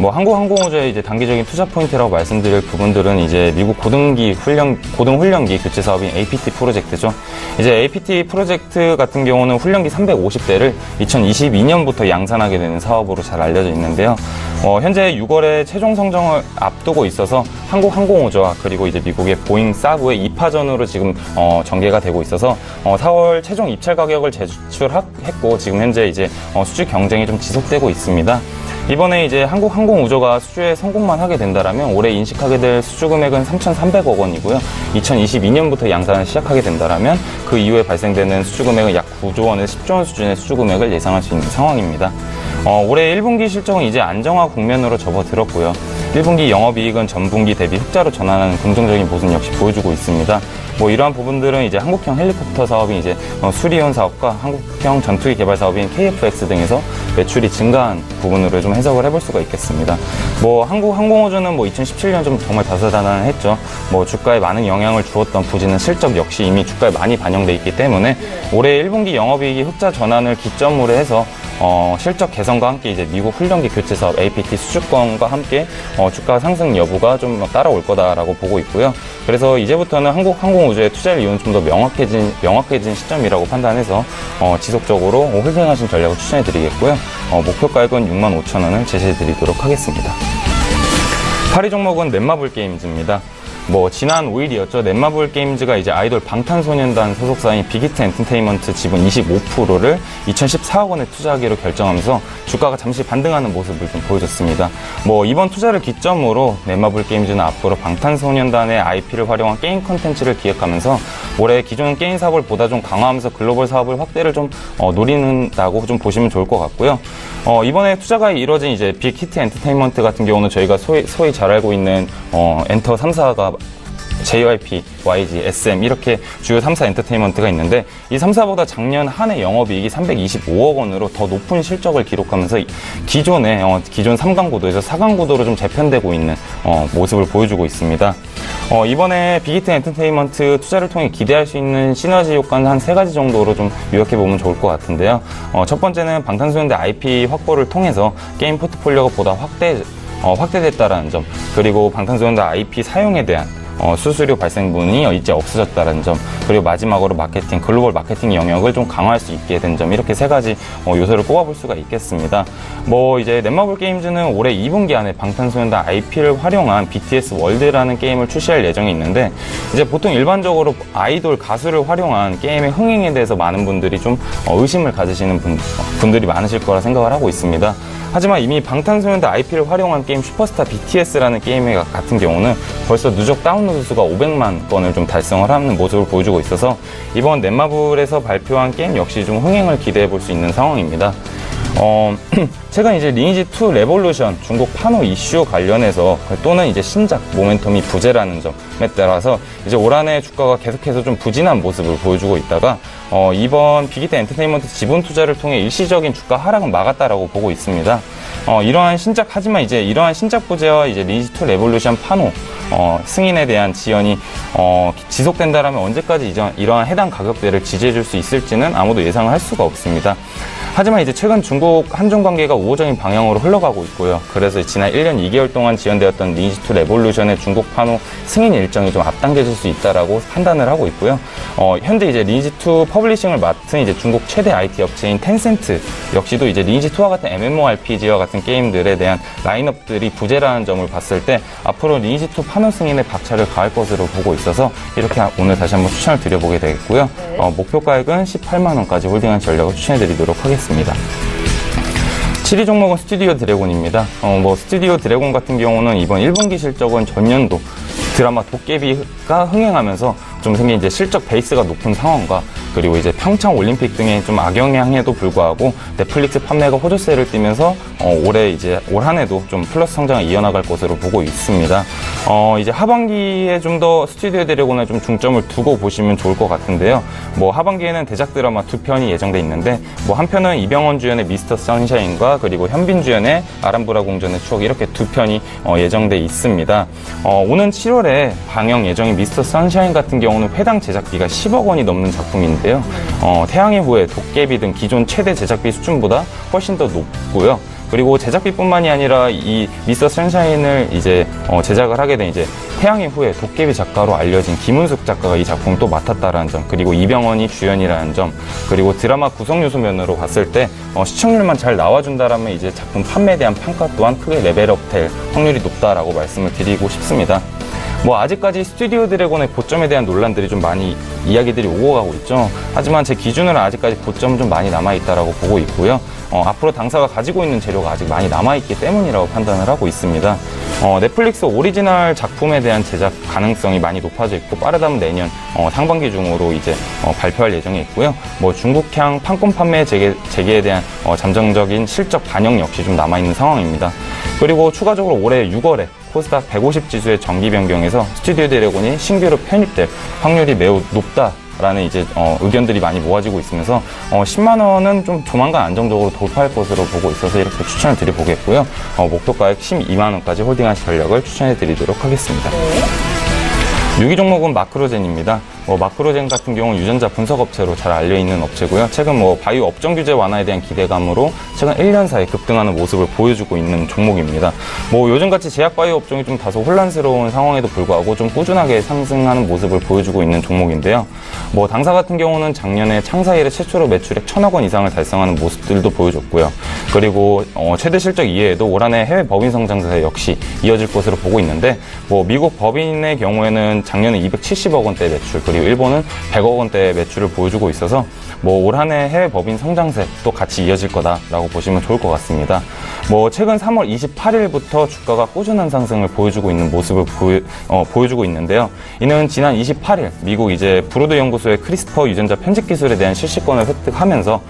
뭐 한국항공우주의 이제 단기적인 투자 포인트라고 말씀드릴 부분들은 이제 미국 고등훈련기 교체 사업인 APT 프로젝트죠. 이제 APT 프로젝트 같은 경우는 훈련기 350대를 2022년부터 양산하게 되는 사업으로 잘 알려져 있는데요. 현재 6월에 최종 성정을 앞두고 있어서 한국항공우주와 그리고 이제 미국의 보잉 사브의 2파전으로 지금 전개가 되고 있어서 4월 최종 입찰 가격을 제출했고 지금 현재 이제 수주 경쟁이 좀 지속되고 있습니다. 이번에 이제 한국항공우주가 수주에 성공만 하게 된다라면 올해 인식하게 될 수주 금액은 3,300억 원이고요. 2022년부터 양산을 시작하게 된다라면 그 이후에 발생되는 수주 금액은 약 9조 원에서 10조 원 수준의 수주 금액을 예상할 수 있는 상황입니다. 올해 1분기 실적은 이제 안정화 국면으로 접어들었고요. 1분기 영업이익은 전분기 대비 흑자로 전환하는 긍정적인 모습 역시 보여주고 있습니다. 뭐 이러한 부분들은 이제 한국형 헬리콥터 사업인 이제 수리온 사업과 한국형 전투기 개발 사업인 KF-X 등에서 매출이 증가한 부분으로 좀 해석을 해볼 수가 있겠습니다. 뭐 한국항공우주는 뭐 2017년 좀 정말 다사다난했죠. 뭐 주가에 많은 영향을 주었던 부진은 실적 역시 이미 주가에 많이 반영돼 있기 때문에 올해 1분기 영업이익이 흑자 전환을 기점으로 해서 실적 개선과 함께 이제 미국 훈련기 교체 사업 APT 수주권과 함께 주가 상승 여부가 좀 따라올 거다라고 보고 있고요. 그래서 이제부터는 한국항공우주의 투자할 이유는 좀 더 명확해진 시점이라고 판단해서 지속적으로 홀딩하신 전략을 추천해드리겠고요. 목표가액은 65,000원을 제시해드리도록 하겠습니다. 8위 종목은 넷마블 게임즈입니다. 뭐 지난 5일이었죠. 넷마블 게임즈가 이제 아이돌 방탄소년단 소속사인 빅히트 엔터테인먼트 지분 25%를 2,014억 원에 투자하기로 결정하면서 주가가 잠시 반등하는 모습을 좀 보여줬습니다. 뭐 이번 투자를 기점으로 넷마블 게임즈는 앞으로 방탄소년단의 IP를 활용한 게임 콘텐츠를 기획하면서 올해 기존 게임 사업을 보다 좀 강화하면서 글로벌 사업을 확대를 좀 노린다고 좀 보시면 좋을 것 같고요. 이번에 투자가 이루어진 이제 빅히트 엔터테인먼트 같은 경우는 저희가 소위 잘 알고 있는 엔터 3사가 JYP, YG, SM 이렇게 주요 3사 엔터테인먼트가 있는데 이 3사보다 작년 한 해 영업이익이 325억 원으로 더 높은 실적을 기록하면서 기존 3강 구도에서 4강 구도로 좀 재편되고 있는 모습을 보여주고 있습니다. 이번에 빅히트 엔터테인먼트 투자를 통해 기대할 수 있는 시너지 효과는 한 3가지 정도로 좀 요약해보면 좋을 것 같은데요. 첫 번째는 방탄소년단 IP 확보를 통해서 게임 포트폴리오가 보다 확대됐다라는 점, 그리고 방탄소년단 IP 사용에 대한 수수료 발생분이 이제 없어졌다는 점, 그리고 마지막으로 마케팅, 글로벌 마케팅 영역을 좀 강화할 수 있게 된 점, 이렇게 세 가지 요소를 꼽아볼 수가 있겠습니다. 이제 넷마블 게임즈는 올해 2분기 안에 방탄소년단 IP를 활용한 BTS 월드라는 게임을 출시할 예정이 있는데, 이제 보통 일반적으로 아이돌 가수를 활용한 게임의 흥행에 대해서 많은 분들이 좀 의심을 가지시는 분들이 많으실 거라 생각을 하고 있습니다. 하지만 이미 방탄소년단 IP를 활용한 게임 슈퍼스타 BTS라는 게임 같은 경우는 벌써 누적 다운로드 수가 500만 건을 좀 달성을 하는 모습을 보여주고 있어서 이번 넷마블에서 발표한 게임 역시 좀 흥행을 기대해 볼 수 있는 상황입니다. 최근 이제 리니지2 레볼루션 중국 판호 이슈 관련해서 또는 이제 신작 모멘텀이 부재라는 점에 따라서 이제 올 한 해 주가가 계속해서 좀 부진한 모습을 보여주고 있다가 이번 빅히트 엔터테인먼트 지분 투자를 통해 일시적인 주가 하락은 막았다라고 보고 있습니다. 하지만 이제 이러한 신작 부재와 이제 리니지2 레볼루션 판호 승인에 대한 지연이 지속된다라면 언제까지 이러한 해당 가격대를 지지해줄 수 있을지는 아무도 예상을 할 수가 없습니다. 하지만 이제 최근 중국 한중 관계가 우호적인 방향으로 흘러가고 있고요. 그래서 지난 1년 2개월 동안 지연되었던 리니지2 레볼루션의 중국 판호 승인 일정이 좀 앞당겨질 수 있다라고 판단을 하고 있고요. 현재 이제 리니지2 퍼블리싱을 맡은 이제 중국 최대 IT 업체인 텐센트 역시도 이제 리니지2와 같은 MMORPG와 같은 게임들에 대한 라인업들이 부재라는 점을 봤을 때 앞으로 리니지2 판호 승인에 박차를 가할 것으로 보고 있어서 이렇게 오늘 다시 한번 추천을 드려보게 되겠고요. 목표가액은 18만 원까지 홀딩한 전략을 추천해드리도록 하겠습니다. 7위 종목은 스튜디오 드래곤입니다. 스튜디오 드래곤 같은 경우는 이번 1분기 실적은 전년도 드라마 도깨비가 흥행하면서 좀 생긴 이제 실적 베이스가 높은 상황과 그리고 이제 평창 올림픽 등의 좀 악영향에도 불구하고 넷플릭스 판매가 호조세를 띠면서 올해 이제 올 한 해도 좀 플러스 성장을 이어나갈 것으로 보고 있습니다. 이제 하반기에 좀 더 스튜디오 드래곤에 좀 중점을 두고 보시면 좋을 것 같은데요. 하반기에는 대작 드라마 2편이 예정돼 있는데 한 편은 이병헌 주연의 미스터 선샤인과 그리고 현빈 주연의 아람브라 궁전의 추억, 이렇게 2편이 예정돼 있습니다. 오는 7월에 방영 예정인 미스터 선샤인 같은 경우는 회당 제작비가 10억 원이 넘는 작품인데요. 태양의 후예, 도깨비 등 기존 최대 제작비 수준보다 훨씬 더 높고요. 그리고 제작비뿐만이 아니라 이 미스터 선샤인을 이제 제작을 하게 된 이제 태양의 후예, 도깨비 작가로 알려진 김은숙 작가가 이 작품을 또 맡았다라는 점, 그리고 이병헌이 주연이라는 점, 그리고 드라마 구성 요소 면으로 봤을 때 시청률만 잘 나와준다라면 이제 작품 판매에 대한 평가 또한 크게 레벨업될 확률이 높다라고 말씀을 드리고 싶습니다. 아직까지 스튜디오 드래곤의 고점에 대한 논란들이 좀 많이 이야기들이 오고 가고 있죠. 하지만 제 기준으로는 아직까지 고점은 좀 많이 남아있다라고 보고 있고요. 앞으로 당사가 가지고 있는 재료가 아직 많이 남아있기 때문이라고 판단을 하고 있습니다. 넷플릭스 오리지널 작품에 대한 제작 가능성이 많이 높아져 있고 빠르다면 내년 상반기 중으로 이제 발표할 예정에 있고요. 중국향 판권 판매 재개에 대한 잠정적인 실적 반영 역시 좀 남아있는 상황입니다. 그리고 추가적으로 올해 6월에 코스닥 150 지수의 정기 변경에서 스튜디오 드래곤이 신규로 편입될 확률이 매우 높다라는 이제 의견들이 많이 모아지고 있으면서 10만 원은 좀 조만간 안정적으로 돌파할 것으로 보고 있어서 이렇게 추천을 드려보겠고요. 목표가액 12만 원까지 홀딩하실 전략을 추천해 드리도록 하겠습니다. 6위 종목은 마크로젠입니다. 마크로젠 같은 경우는 유전자 분석업체로 잘 알려있는 업체고요. 최근 바이오 업종 규제 완화에 대한 기대감으로 최근 1년 사이 급등하는 모습을 보여주고 있는 종목입니다. 요즘같이 제약 바이오 업종이 좀 다소 혼란스러운 상황에도 불구하고 좀 꾸준하게 상승하는 모습을 보여주고 있는 종목인데요. 당사 같은 경우는 작년에 창사 이래 최초로 매출액 1,000억 원 이상을 달성하는 모습들도 보여줬고요. 그리고 최대 실적 이외에도 올 한 해 해외 법인 성장세 역시 이어질 것으로 보고 있는데 미국 법인의 경우에는 작년에 270억 원대 매출, 그리고 일본은 100억 원대 매출을 보여주고 있어서 올 한 해 해외 법인 성장세 또 같이 이어질 거다라고 보시면 좋을 것 같습니다. 최근 3월 28일부터 주가가 꾸준한 상승을 보여주고 있는 모습을 보여주고 있는데요. 이는 지난 28일 미국 이제 브로드 연구소의 크리스퍼 유전자 편집 기술에 대한 실시권을 획득하면서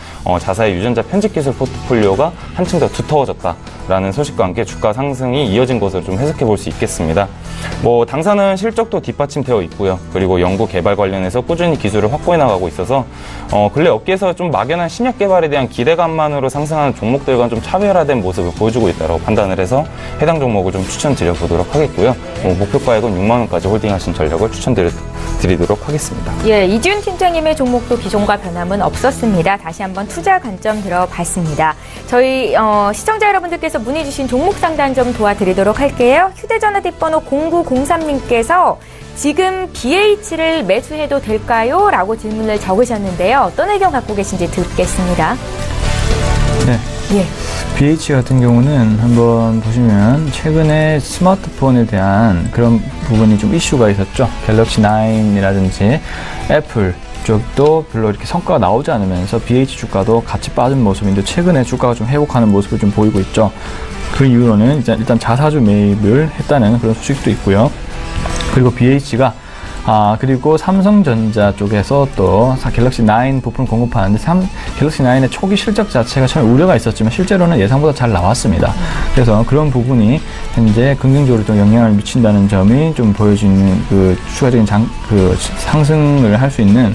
자사의 유전자 편집 기술 포트폴리오가 한층 더 두터워졌다라는 소식과 함께 주가 상승이 이어진 것으로 좀 해석해 볼 수 있겠습니다. 당사는 실적도 뒷받침되어 있고요. 그리고 연구 개발 관련해서 꾸준히 기술을 확보해 나가고 있어서 근래 업계에서 좀 막연한 신약 개발에 대한 기대감만으로 상승하는 종목들과는 좀 차별화된 모습을 보여주고 있다고 판단을 해서 해당 종목을 좀 추천드려 보도록 하겠고요. 목표가액은 6만 원까지 홀딩하신 전략을 추천드리도록 하겠습니다. 예, 이준 팀장님의 종목도 기존과 변함은 없었습니다. 다시 한번 투자 관점 들어봤습니다. 저희 저희 시청자 여러분들께서 문의 주신 종목 상담 좀 도와드리도록 할게요. 휴대전화 뒷번호 0903님께서 지금 BH를 매수해도 될까요? 라고 질문을 적으셨는데요. 어떤 의견 갖고 계신지 듣겠습니다. 네. 예. BH 같은 경우는 한번 보시면 최근에 스마트폰에 대한 그런 부분이 좀 이슈가 있었죠. 갤럭시 9이라든지 애플 쪽도 별로 이렇게 성과가 나오지 않으면서 BH 주가도 같이 빠진 모습인데 최근에 주가가 좀 회복하는 모습을 좀 보이고 있죠. 그 이후로는 일단 자사주 매입을 했다는 그런 소식도 있고요. 그리고 BH가 그리고 삼성전자 쪽에서 또 갤럭시 9 부품 공급하는데 갤럭시 9의 초기 실적 자체가 처음에 우려가 있었지만 실제로는 예상보다 잘 나왔습니다. 그래서 그런 부분이 현재 긍정적으로 좀 영향을 미친다는 점이 좀 보여지는 그 추가적인 상승을 할 수 있는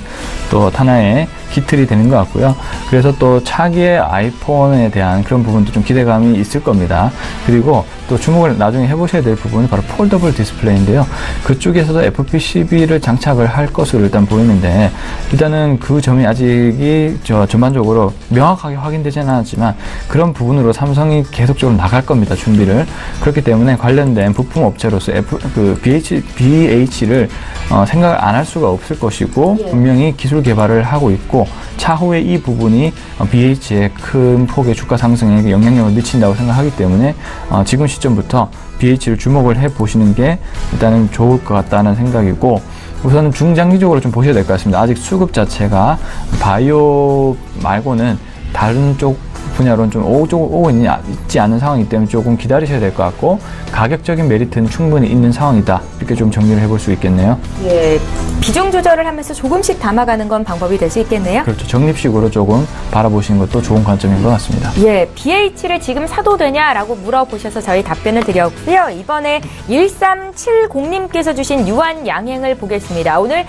또 하나의 기틀이 되는 것 같고요. 그래서 또 차기의 아이폰에 대한 그런 부분도 좀 기대감이 있을 겁니다. 그리고 또 주목을 나중에 해보셔야 될 부분이 바로 폴더블 디스플레이인데요. 그쪽에서도 FPCB를 장착을 할 것으로 일단 보이는데 일단은 그 점이 아직이 전반적으로 명확하게 확인되지는 않았지만 그런 부분으로 삼성이 계속적으로 나갈 겁니다. 준비를. 그렇기 때문에 관련된 부품 업체로서 BH를 생각을 안 할 수가 없을 것이고 분명히 기술 개발을 하고 있고 차후에 이 부분이 BH의 큰 폭의 주가 상승에 영향력을 미친다고 생각하기 때문에 지금 시점부터 BH를 주목을 해보시는 게 일단은 좋을 것 같다는 생각이고 우선은 중장기적으로 좀 보셔야 될 것 같습니다. 아직 수급 자체가 바이오 말고는 다른 쪽 분야로는 좀 오고 있지 않은 상황이기 때문에 조금 기다리셔야 될 것 같고 가격적인 메리트는 충분히 있는 상황이다. 이렇게 좀 정리를 해볼 수 있겠네요. 예, 비중 조절을 하면서 조금씩 담아가는 건 방법이 될 수 있겠네요. 그렇죠. 적립식으로 조금 바라보시는 것도 좋은 관점인 것 같습니다. 예, BH를 지금 사도 되냐라고 물어보셔서 저희 답변을 드렸고요. 이번에 1370님께서 주신 유한양행을 보겠습니다. 오늘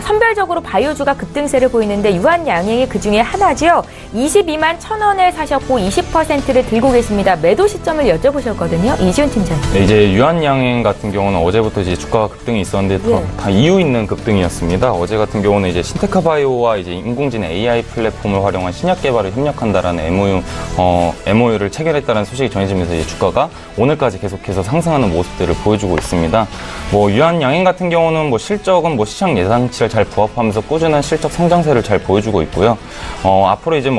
선별적으로 바이오주가 급등세를 보이는데 유한양행이 그중에 하나죠. 22만 1,000원에 사셨고 20%를 들고 계십니다. 매도 시점을 여쭤보셨거든요. 이지훈 팀장님. 네, 이제 유한양행 같은 경우는 어제부터 이제 주가 급등이 있었는데 다 이유 있는 급등이었습니다. 어제 같은 경우는 이제 신테카 바이오와 이제 인공지능 AI 플랫폼을 활용한 신약 개발에 협력한다라는 MOU를 체결했다는 소식이 전해지면서 이제 주가가 오늘까지 계속해서 상승하는 모습들을 보여주고 있습니다. 유한양행 같은 경우는 실적은 시장 예상치를 잘 부합하면서 꾸준한 실적 성장세를 잘 보여주고 있고요. 앞으로 이제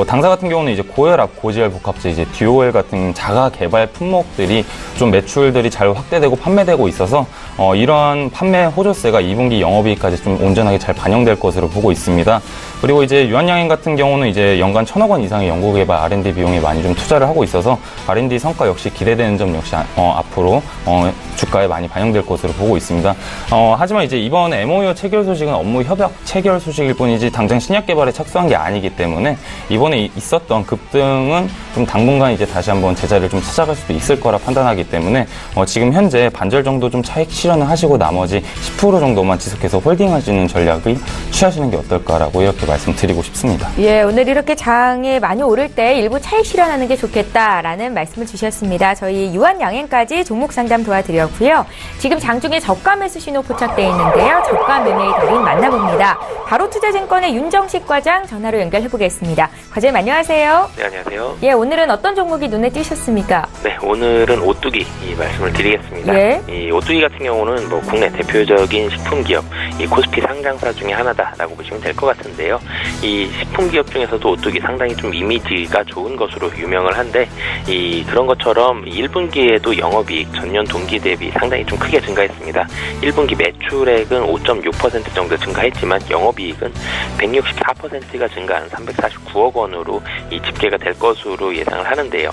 당사 같은 경우는 이제 고혈압, 고지혈 복합제, 이제 DOL 같은 자가 개발 품목들이 좀 매출들이 잘 확대되고 판매되고 있어서 이러한 판매 호조세가 2분기 영업이익까지 좀 온전하게 잘 반영될 것으로 보고 있습니다. 그리고 이제 유한양행 같은 경우는 이제 연간 1,000억 원 이상의 연구개발 R&D 비용에 많이 좀 투자를 하고 있어서 R&D 성과 역시 기대되는 점 역시 앞으로 주가에 많이 반영될 것으로 보고 있습니다. 하지만 이제 이번 MOU 체결 소식은 업무 협약 체결 소식일 뿐이지 당장 신약 개발에 착수한 게 아니기 때문에 이번에 있었던 급등은 좀 당분간 이제 다시 한번 제자리를 좀 찾아갈 수도 있을 거라 판단하기 때문에 지금 현재 반절 정도 좀 차익 실현을 하시고 나머지 10% 정도만 지속해서 홀딩하시는 전략을 취하시는 게 어떨까라고 이렇게 말씀드리고 싶습니다. 예, 오늘 이렇게 장에 많이 오를 때 일부 차익 실현하는 게 좋겠다라는 말씀을 주셨습니다. 저희 유한양행까지 종목 상담 도와드렸고요. 지금 장중에 저가 매수 신호 포착되어 있는데요. 저가 매매의 달인 만나봅니다. 바로투자증권의 윤정식 과장 전화로 연결해보겠습니다. 과장님 안녕하세요. 네, 안녕하세요. 예, 오늘은 어떤 종목이 눈에 띄셨습니까? 네, 오늘은 오뚜기 말씀을 드리겠습니다. 예. 이 오뚜기 같은 경우는 국내 대표적인 식품기업, 이 코스피 상장사 중에 하나다라고 보시면 될 것 같은데요. 이 식품기업 중에서도 오뚜기 상당히 좀 이미지가 좋은 것으로 유명을 한데 그런 것처럼 1분기에도 영업이익 전년 동기 대비 상당히 좀 크게 증가했습니다. 1분기 매출액은 5.6% 정도 증가했지만 영업이익은 164%가 증가한 349억 원으로 집계가 될 것으로 예상을 하는데요.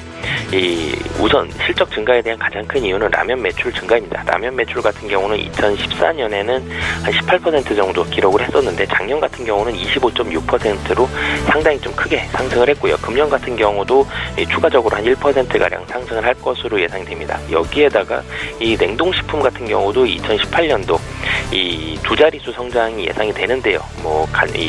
우선 실적 증가에 대한 가장 큰 이유는 라면 매출 증가입니다. 라면 매출 같은 경우는 2014년에는 한 18% 정도 기록을 했었는데 작년 같은 경우는 25.6%로 상당히 좀 크게 상승을 했고요. 금년 같은 경우도 추가적으로 한 1%가량 상승을 할 것으로 예상됩니다. 여기에다가 이 냉동식품 같은 경우도 2018년도 이 두 자릿수 성장이 예상이 되는데요.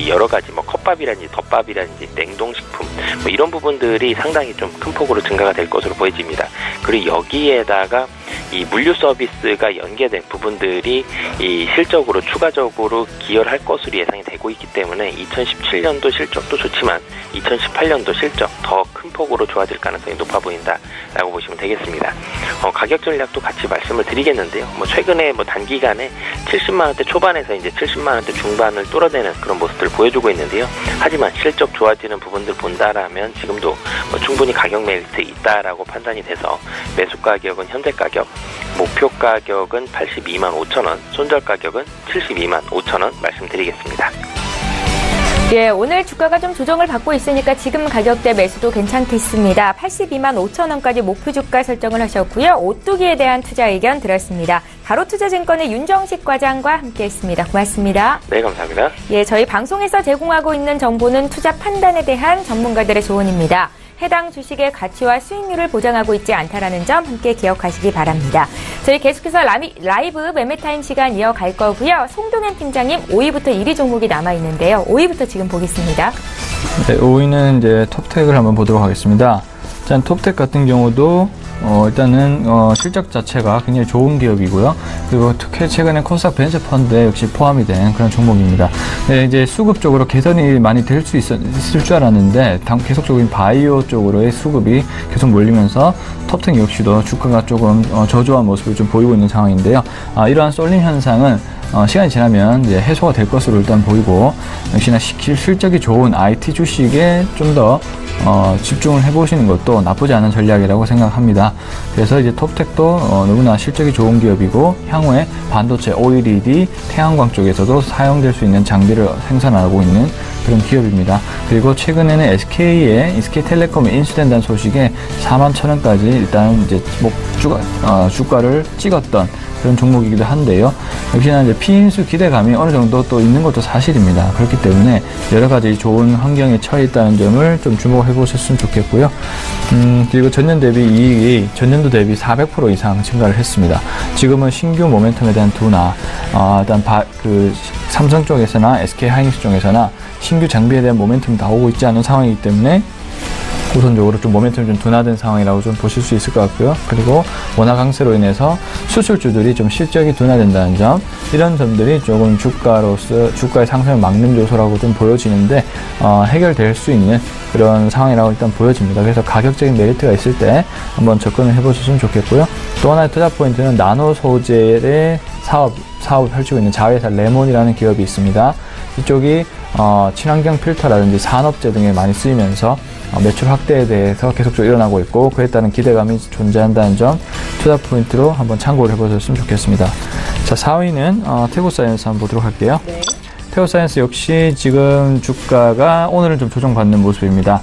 여러 가지 컵밥이라든지 덮밥이라든지 냉동식품 이런 부분들이 상당히 좀 큰 폭으로 증가가 될 것으로 보여집니다. 그리고 여기에다가 이 물류 서비스가 연계된 부분들이 이 실적으로 추가적으로 기여를 할 것으로 예상이 되고 있기 때문에 2017년도 실적도 좋지만 2018년도 실적 더 큰 폭으로 좋아질 가능성이 높아 보인다라고 보시면 되겠습니다. 가격 전략도 같이 말씀을 드리겠는데요. 최근에 단기간에 70만 원대 초반에서 이제 70만 원대 중반을 뚫어내는 그런 모습들을 보여주고 있는데요. 하지만 실적 좋아지는 부분들 본다라면 지금도 충분히 가격 메리트 있다라고 판단이 돼서 매수 가격은 현재 가격, 목표 가격은 82만 5천 원, 손절 가격은 72만 5천 원 말씀드리겠습니다. 예, 오늘 주가가 좀 조정을 받고 있으니까 지금 가격대 매수도 괜찮겠습니다. 82만 5천 원까지 목표 주가 설정을 하셨고요. 오뚜기에 대한 투자 의견 들었습니다. 바로투자증권의 윤정식 과장과 함께했습니다. 고맙습니다. 네, 감사합니다. 예, 저희 방송에서 제공하고 있는 정보는 투자 판단에 대한 전문가들의 조언입니다. 해당 주식의 가치와 수익률을 보장하고 있지 않다라는 점 함께 기억하시기 바랍니다. 저희 계속해서 라이브 매매타임 시간 이어갈 거고요. 송동현 팀장님 5위부터 1위 종목이 남아있는데요. 5위부터 지금 보겠습니다. 네, 5위는 이제 톱텍을 한번 보도록 하겠습니다. 일단 톱텍 같은 경우도 일단은 실적 자체가 굉장히 좋은 기업이고요. 그리고 특히 최근에 코스닥 벤처 펀드에 역시 포함이 된 그런 종목입니다. 네, 이제 수급적으로 개선이 많이 될 수 있을 줄 알았는데 계속적인 바이오 쪽으로의 수급이 계속 몰리면서 톱텍 역시도 주가가 조금 저조한 모습을 좀 보이고 있는 상황인데요. 이러한 쏠림 현상은 시간이 지나면 이제 해소가 될 것으로 일단 보이고, 역시나 실적이 좋은 IT 주식에 좀 더 집중을 해보시는 것도 나쁘지 않은 전략이라고 생각합니다. 그래서 이제 톱텍도 너무나 실적이 좋은 기업이고, 향후에 반도체, OLED, 태양광 쪽에서도 사용될 수 있는 장비를 생산하고 있는 그런 기업입니다. 그리고 최근에는 SK텔레콤이 인수된다는 소식에 41,000원까지 일단 이제 주가를 찍었던 그런 종목이기도 한데요. 역시나 이제 피인수 기대감이 어느 정도 또 있는 것도 사실입니다. 그렇기 때문에 여러 가지 좋은 환경에 처해 있다는 점을 좀 주목해 보셨으면 좋겠고요. 그리고 전년 대비 이익이 전년도 대비 400% 이상 증가를 했습니다. 지금은 신규 모멘텀에 대한 둔화, 일단 삼성 쪽에서나 SK 하이닉스 쪽에서나 신규 장비에 대한 모멘텀이 나오고 있지 않은 상황이기 때문에 우선적으로 좀 모멘텀이 좀 둔화된 상황이라고 좀 보실 수 있을 것 같고요. 그리고 원화 강세로 인해서 수출주들이 좀 실적이 둔화된다는 점, 이런 점들이 조금 주가의 상승을 막는 요소라고 좀 보여지는데 해결될 수 있는 그런 상황이라고 일단 보여집니다. 그래서 가격적인 메리트가 있을 때 한번 접근을 해보셨으면 좋겠고요. 또 하나의 투자 포인트는 나노 소재의 사업을 펼치고 있는 자회사 레몬이라는 기업이 있습니다. 이쪽이 친환경 필터라든지 산업재 등에 많이 쓰이면서 매출 확대에 대해서 계속적으로 일어나고 있고, 그에 따른 기대감이 존재한다는 점 투자 포인트로 한번 참고를 해보셨으면 좋겠습니다. 자, 4위는 태고사이언스 한번 보도록 할게요. 네. 태고사이언스 역시 지금 주가가 오늘은 좀 조정받는 모습입니다.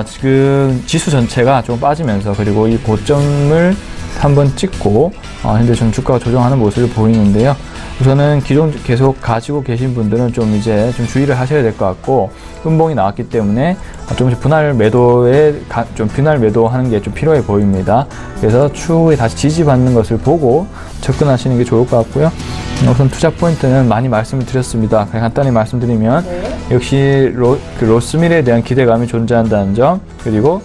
지금 지수 전체가 좀 빠지면서, 그리고 이 고점을 한번 찍고 현재 좀 주가가 조정하는 모습을 보이는데요. 우선은 기존 계속 가지고 계신 분들은 좀 이제 좀 주의를 하셔야 될 것 같고, 음봉이 나왔기 때문에 조금씩 분할 매도하는 게 좀 필요해 보입니다. 그래서 추후에 다시 지지받는 것을 보고 접근하시는 게 좋을 것 같고요. 우선 투자 포인트는 많이 말씀을 드렸습니다. 그냥 간단히 말씀드리면 역시 로스밀에 대한 기대감이 존재한다는 점, 그리고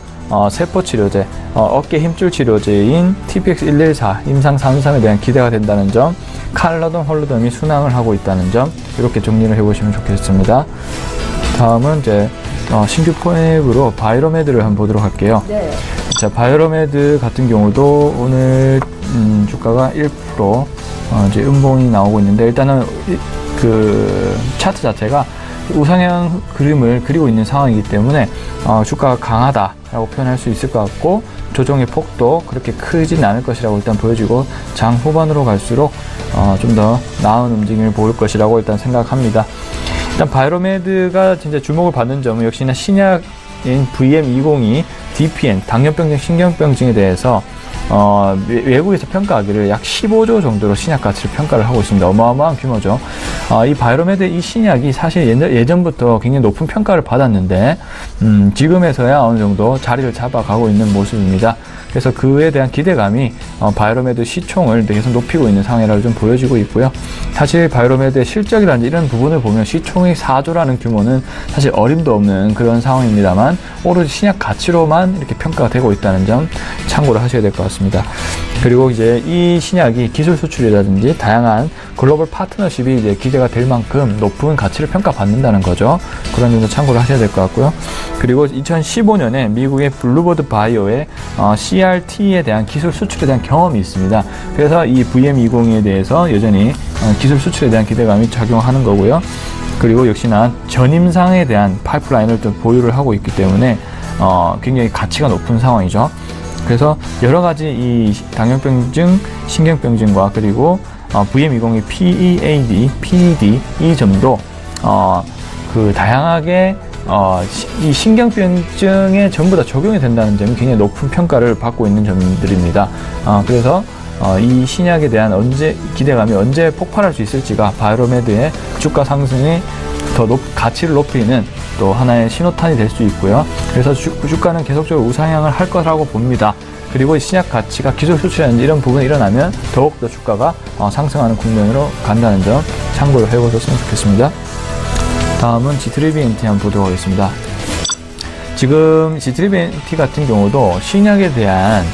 세포치료제, 어깨 힘줄 치료제인 TPX114 임상 3상에 대한 기대가 된다는 점, 칼라돈 홀로덤이 순항을 하고 있다는 점, 이렇게 정리를 해보시면 좋겠습니다. 다음은 이제 신규 포획으로 바이로메드를 한번 보도록 할게요. 네. 자, 바이로메드 같은 경우도 오늘 주가가 1% 이제 음봉이 나오고 있는데, 일단은 그 차트 자체가 우상향 그림을 그리고 있는 상황이기 때문에 주가가 강하다라고 표현할 수 있을 것 같고, 조정의 폭도 그렇게 크진 않을 것이라고 일단 보여지고, 장 후반으로 갈수록 좀 더 나은 움직임을 보일 것이라고 일단 생각합니다. 일단 바이로메드가 진짜 주목을 받는 점은 역시나 신약인 VM202 DPN 당뇨병증 신경병증에 대해서 외국에서 평가하기를 약 15조 정도로 신약 가치를 평가를 하고 있습니다. 어마어마한 규모죠. 이 바이오메드 이 신약이 사실 예전부터 굉장히 높은 평가를 받았는데 지금에서야 어느 정도 자리를 잡아가고 있는 모습입니다. 그래서 그에 대한 기대감이 바이오메드 시총을 계속 높이고 있는 상황이라고 좀 보여지고 있고요. 사실 바이오메드의 실적이라든지 이런 부분을 보면 시총이 4조라는 규모는 사실 어림도 없는 그런 상황입니다만 오로지 신약 가치로만 이렇게 평가가 되고 있다는 점 참고를 하셔야 될 것 같습니다. 그리고 이제 이 신약이 기술 수출이라든지 다양한 글로벌 파트너십이 이제 기대가 될 만큼 높은 가치를 평가받는다는 거죠. 그런 점도 참고를 하셔야 될 것 같고요. 그리고 2015년에 미국의 블루버드 바이오의 CRT에 대한 기술 수출에 대한 경험이 있습니다. 그래서 이 VM20에 대해서 여전히 기술 수출에 대한 기대감이 작용하는 거고요. 그리고 역시나 전임상에 대한 파이프라인을 또 보유를 하고 있기 때문에 굉장히 가치가 높은 상황이죠. 그래서 여러 가지 이 당뇨병증, 신경병증과 그리고 VM20의 PED 이 점도 그 다양하게 이 신경병증에 전부 다 적용이 된다는 점이 굉장히 높은 평가를 받고 있는 점들입니다. 그래서 이 신약에 대한 기대감이 언제 폭발할 수 있을지가 바이오메드의 주가 상승에 더 가치를 높이는 또 하나의 신호탄이 될 수 있고요. 그래서 주가는 계속적으로 우상향을 할 거라고 봅니다. 그리고 신약 가치가 기술 수출이라든지 이런 부분이 일어나면 더욱더 주가가 상승하는 국면으로 간다는 점 참고를 해보셨으면 좋겠습니다. 다음은 G3BNT 한번 보도록 하겠습니다. 지금 G3BNT 같은 경우도 신약에 대한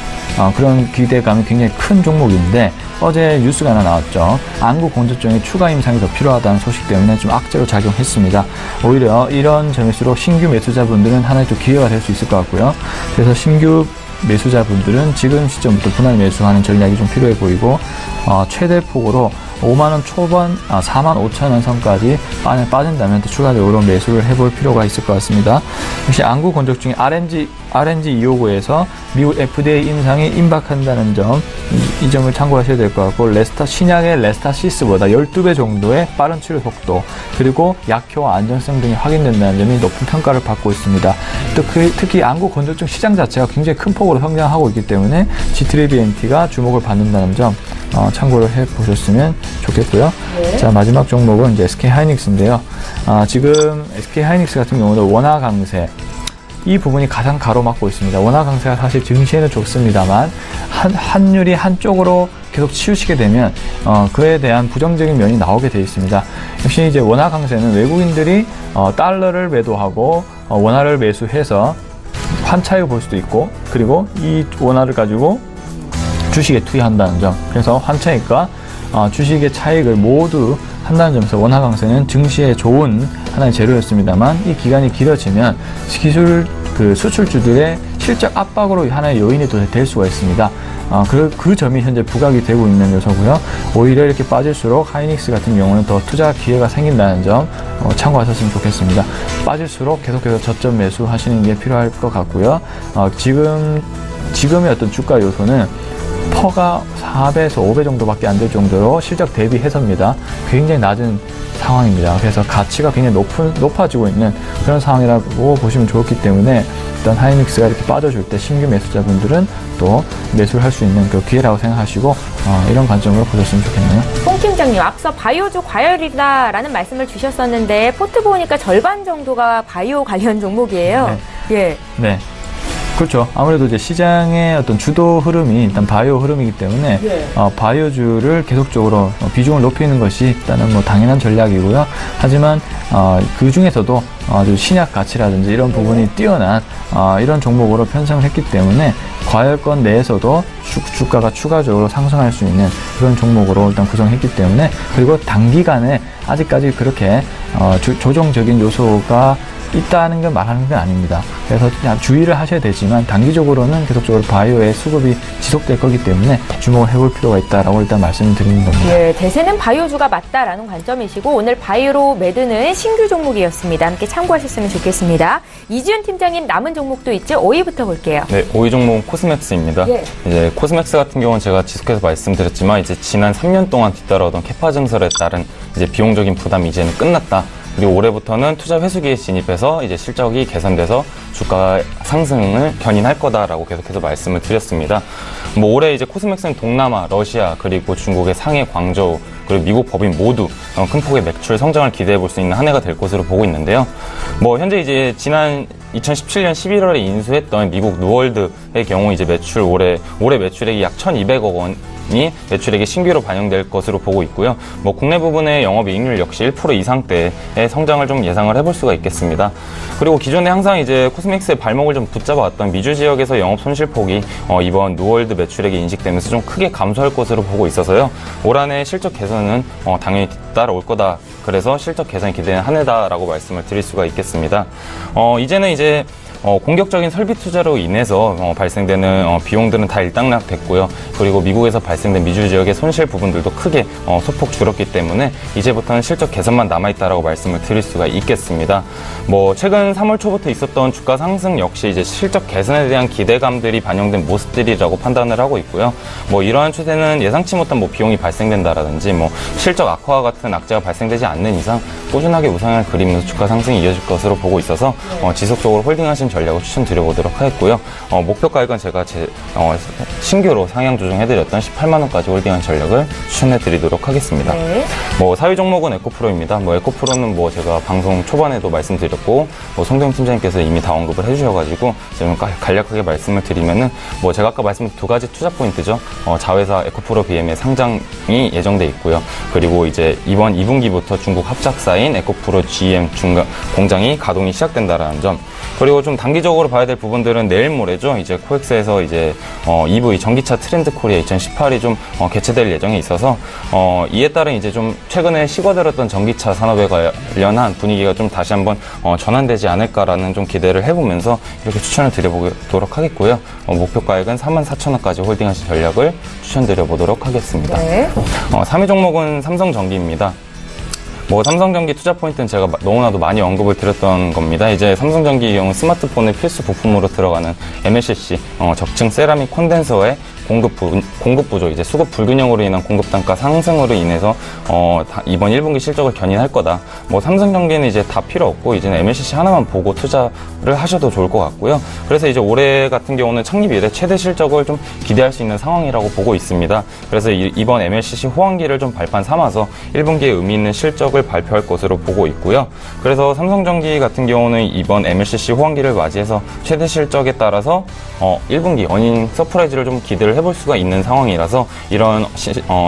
그런 기대감이 굉장히 큰 종목인데 어제 뉴스가 하나 나왔죠. 안구 건조증에 추가 임상이 더 필요하다는 소식 때문에 좀 악재로 작용했습니다. 오히려 이런 점일수록 신규 매수자분들은 하나의 또 기회가 될 수 있을 것 같고요. 그래서 신규 매수자분들은 지금 시점부터 분할 매수하는 전략이 좀 필요해 보이고 최대 폭으로 5만원 초반, 4만 5천원 선까지 빠진다면 또 추가적으로 매수를 해볼 필요가 있을 것 같습니다. 역시 안구 건조증이 RNG 259에서 미국 FDA 임상이 임박한다는 점, 이 점을 참고하셔야 될 것 같고, 신약의 레스타시스보다 12배 정도의 빠른 치료 속도, 그리고 약효와 안전성 등이 확인된다는 점이 높은 평가를 받고 있습니다. 또 특히 안구 건조증 시장 자체가 굉장히 큰 폭으로 성장하고 있기 때문에 G3BNT가 주목을 받는다는 점 참고를 해보셨으면 좋겠고요. 네. 자, 마지막 종목은 이제 SK하이닉스인데요. 지금 SK하이닉스 같은 경우도 원화 강세, 이 부분이 가장 가로막고 있습니다. 원화 강세가 사실 증시에는 좋습니다만 환율이 한쪽으로 계속 치우치게 되면 그에 대한 부정적인 면이 나오게 되어 있습니다. 역시 이제 원화 강세는 외국인들이 달러를 매도하고 원화를 매수해서 환차익을 볼 수도 있고, 그리고 이 원화를 가지고 주식에 투자한다는 점, 그래서 환차익과 주식의 차익을 모두 한다는 점에서 원화 강세는 증시에 좋은 하나의 재료였습니다만 이 기간이 길어지면 수출주들의 실적 압박으로 하나의 요인이 또 될 수가 있습니다. 그 점이 현재 부각이 되고 있는 요소고요. 오히려 이렇게 빠질수록 하이닉스 같은 경우는 더 투자 기회가 생긴다는 점 참고하셨으면 좋겠습니다. 빠질수록 계속해서 저점 매수 하시는 게 필요할 것 같고요. 지금의 어떤 주가 요소는 퍼가 4배에서 5배 정도밖에 안 될 정도로 실적 대비해서입니다. 굉장히 낮은 상황입니다. 그래서 가치가 굉장히 높아지고 있는 그런 상황이라고 보시면 좋기 때문에 일단 하이닉스가 이렇게 빠져줄 때 신규 매수자분들은 또 매수를 할 수 있는 그 기회라고 생각하시고 이런 관점으로 보셨으면 좋겠네요. 홍 팀장님, 앞서 바이오주 과열이다라는 말씀을 주셨었는데 포트 보니까 절반 정도가 바이오 관련 종목이에요. 네. 예. 네. 그렇죠. 아무래도 이제 시장의 어떤 주도 흐름이 일단 바이오 흐름이기 때문에 바이오주를 계속적으로 비중을 높이는 것이 일단은 당연한 전략이고요. 하지만 그 중에서도 아주 신약 가치라든지 이런 부분이 뛰어난 이런 종목으로 편성을 했기 때문에 과열권 내에서도 주가가 추가적으로 상승할 수 있는 그런 종목으로 일단 구성했기 때문에, 그리고 단기간에 아직까지 그렇게 조정적인 요소가 있다는 걸 말하는 건 아닙니다. 그래서 그냥 주의를 하셔야 되지만 단기적으로는 계속적으로 바이오의 수급이 지속될 거기 때문에 주목을 해볼 필요가 있다라고 일단 말씀을 드리는 겁니다. 네, 대세는 바이오주가 맞다라는 관점이시고 오늘 바이오로 매드는 신규 종목이었습니다. 함께 참고하셨으면 좋겠습니다. 이지훈 팀장님, 남은 종목도 있죠? 5위부터 볼게요. 네, 5위 종목은 코스맥스입니다. 예. 이제 코스맥스 같은 경우는 제가 지속해서 말씀드렸지만 이제 지난 3년 동안 뒤따라오던 캐파 증설에 따른 이제 비용적인 부담이 이제는 끝났다. 그리고 올해부터는 투자 회수기에 진입해서 이제 실적이 개선돼서 주가 상승을 견인할 거다라고 계속해서 말씀을 드렸습니다. 뭐 올해 이제 코스맥스는 동남아, 러시아, 그리고 중국의 상해, 광저우, 그리고 미국 법인 모두 큰 폭의 매출 성장을 기대해 볼 수 있는 한 해가 될 것으로 보고 있는데요. 뭐 현재 이제 지난 2017년 11월에 인수했던 미국 누월드의 경우 이제 올해 매출액이 약 1,200억 원이 매출액이 신규로 반영될 것으로 보고 있고요. 뭐 국내 부분의 영업이익률 역시 1% 이상대의 성장을 좀 예상을 해볼 수가 있겠습니다. 그리고 기존에 항상 이제 코스맥스의 발목을 좀 붙잡아왔던 미주 지역에서 영업 손실폭이 이번 누월드 매출액이 인식되면서 좀 크게 감소할 것으로 보고 있어서요. 올 한 해 실적 개선은 당연히 따라올 거다. 그래서 실적 개선이 기대되는 한 해다라고 말씀을 드릴 수가 있겠습니다. 이제는 이제 공격적인 설비 투자로 인해서 발생되는 비용들은 다 일단락됐고요. 그리고 미국에서 발생된 미주 지역의 손실 부분들도 크게 소폭 줄었기 때문에 이제부터는 실적 개선만 남아있다라고 말씀을 드릴 수가 있겠습니다. 뭐 최근 3월 초부터 있었던 주가 상승 역시 이제 실적 개선에 대한 기대감들이 반영된 모습들이라고 판단을 하고 있고요. 뭐 이러한 추세는 예상치 못한 뭐 비용이 발생된다라든지 뭐 실적 악화와 같은 악재가 발생되지 않는 이상 꾸준하게 우상향을 그리면서 주가 상승이 이어질 것으로 보고 있어서 지속적으로 홀딩하신 전략을 추천드려보도록 하겠고요. 목표가액은 제가 신규로 상향 조정해드렸던 18만원까지 홀딩한 전략을 추천해드리도록 하겠습니다. 네. 뭐 사위 종목은 에코프로입니다. 뭐 에코프로는 뭐 제가 방송 초반에도 말씀드렸고 뭐 송정 팀장님께서 이미 다 언급을 해주셔가지고 지금 간략하게 말씀을 드리면은 뭐 제가 아까 말씀드린 두 가지 투자 포인트죠. 자회사 에코프로 BM의 상장이 예정돼 있고요. 그리고 이제 이번 2분기부터 중국 합작사인 에코프로 GM 공장이 가동이 시작된다라는 점. 그리고 좀 단기적으로 봐야 될 부분들은 내일 모레죠. 이제 코엑스에서 이제 EV 전기차 트렌드 코리아 2018이 좀 개최될 예정에 있어서 이에 따른 이제 좀 최근에 식어들었던 전기차 산업에 관련한 분위기가 좀 다시 한번 전환되지 않을까라는 좀 기대를 해보면서 이렇게 추천을 드려보도록 하겠고요. 목표가액은 44,000원까지 홀딩하신 전략을 추천드려보도록 하겠습니다. 네. 3위 종목은 삼성전기입니다. 뭐 삼성전기 투자 포인트는 제가 너무나도 많이 언급을 드렸던 겁니다. 이제 삼성전기의 경우 스마트폰의 필수 부품으로 들어가는 MLCC 적층 세라믹 콘덴서의 공급 부족, 이제 수급 불균형으로 인한 공급 단가 상승으로 인해서 이번 1분기 실적을 견인할 거다. 뭐 삼성전기는 이제 다 필요 없고 이제는 MLCC 하나만 보고 투자를 하셔도 좋을 것 같고요. 그래서 이제 올해 같은 경우는 창립 이래 최대 실적을 좀 기대할 수 있는 상황이라고 보고 있습니다. 그래서 이번 MLCC 호황기를 좀 발판 삼아서 1분기에 의미 있는 실적을 발표할 것으로 보고 있고요. 그래서 삼성전기 같은 경우는 이번 MLCC 호황기를 맞이해서 최대 실적에 따라서 1분기 어닝 서프라이즈를 좀 기대를 해볼 수가 있는 상황이라서 이런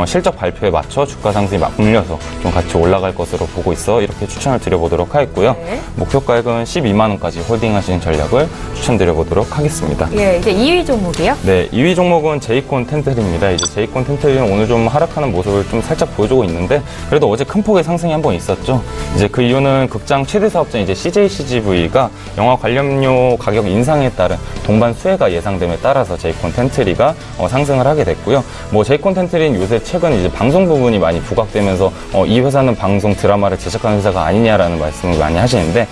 실적 발표에 맞춰 주가 상승이 맞물려서 좀 같이 올라갈 것으로 보고 있어 이렇게 추천을 드려보도록 하겠고요. 네. 목표가액은 12만원까지 홀딩하시는 전략을 추천드려보도록 하겠습니다. 예, 이제 2위 종목이요? 네, 2위 종목은 제이콘 텐트리입니다. 이제 제이콘 텐트리는 오늘 좀 하락하는 모습을 좀 살짝 보여주고 있는데 그래도 어제 큰 폭의 상승이 한번 있었죠. 이제 그 이유는 극장 최대 사업자인 이제 CJ-CGV가 영화 관련료 가격 인상에 따른 동반 수혜가 예상됨에 따라서 제이콘 텐트리가 상승을 하게 됐고요. 뭐 제이콘 텐트리는 요새 최근 이제 방송 부분이 많이 부각되면서 이 회사는 방송 드라마를 제작하는 회사가 아니냐라는 말씀을 많이 하시는데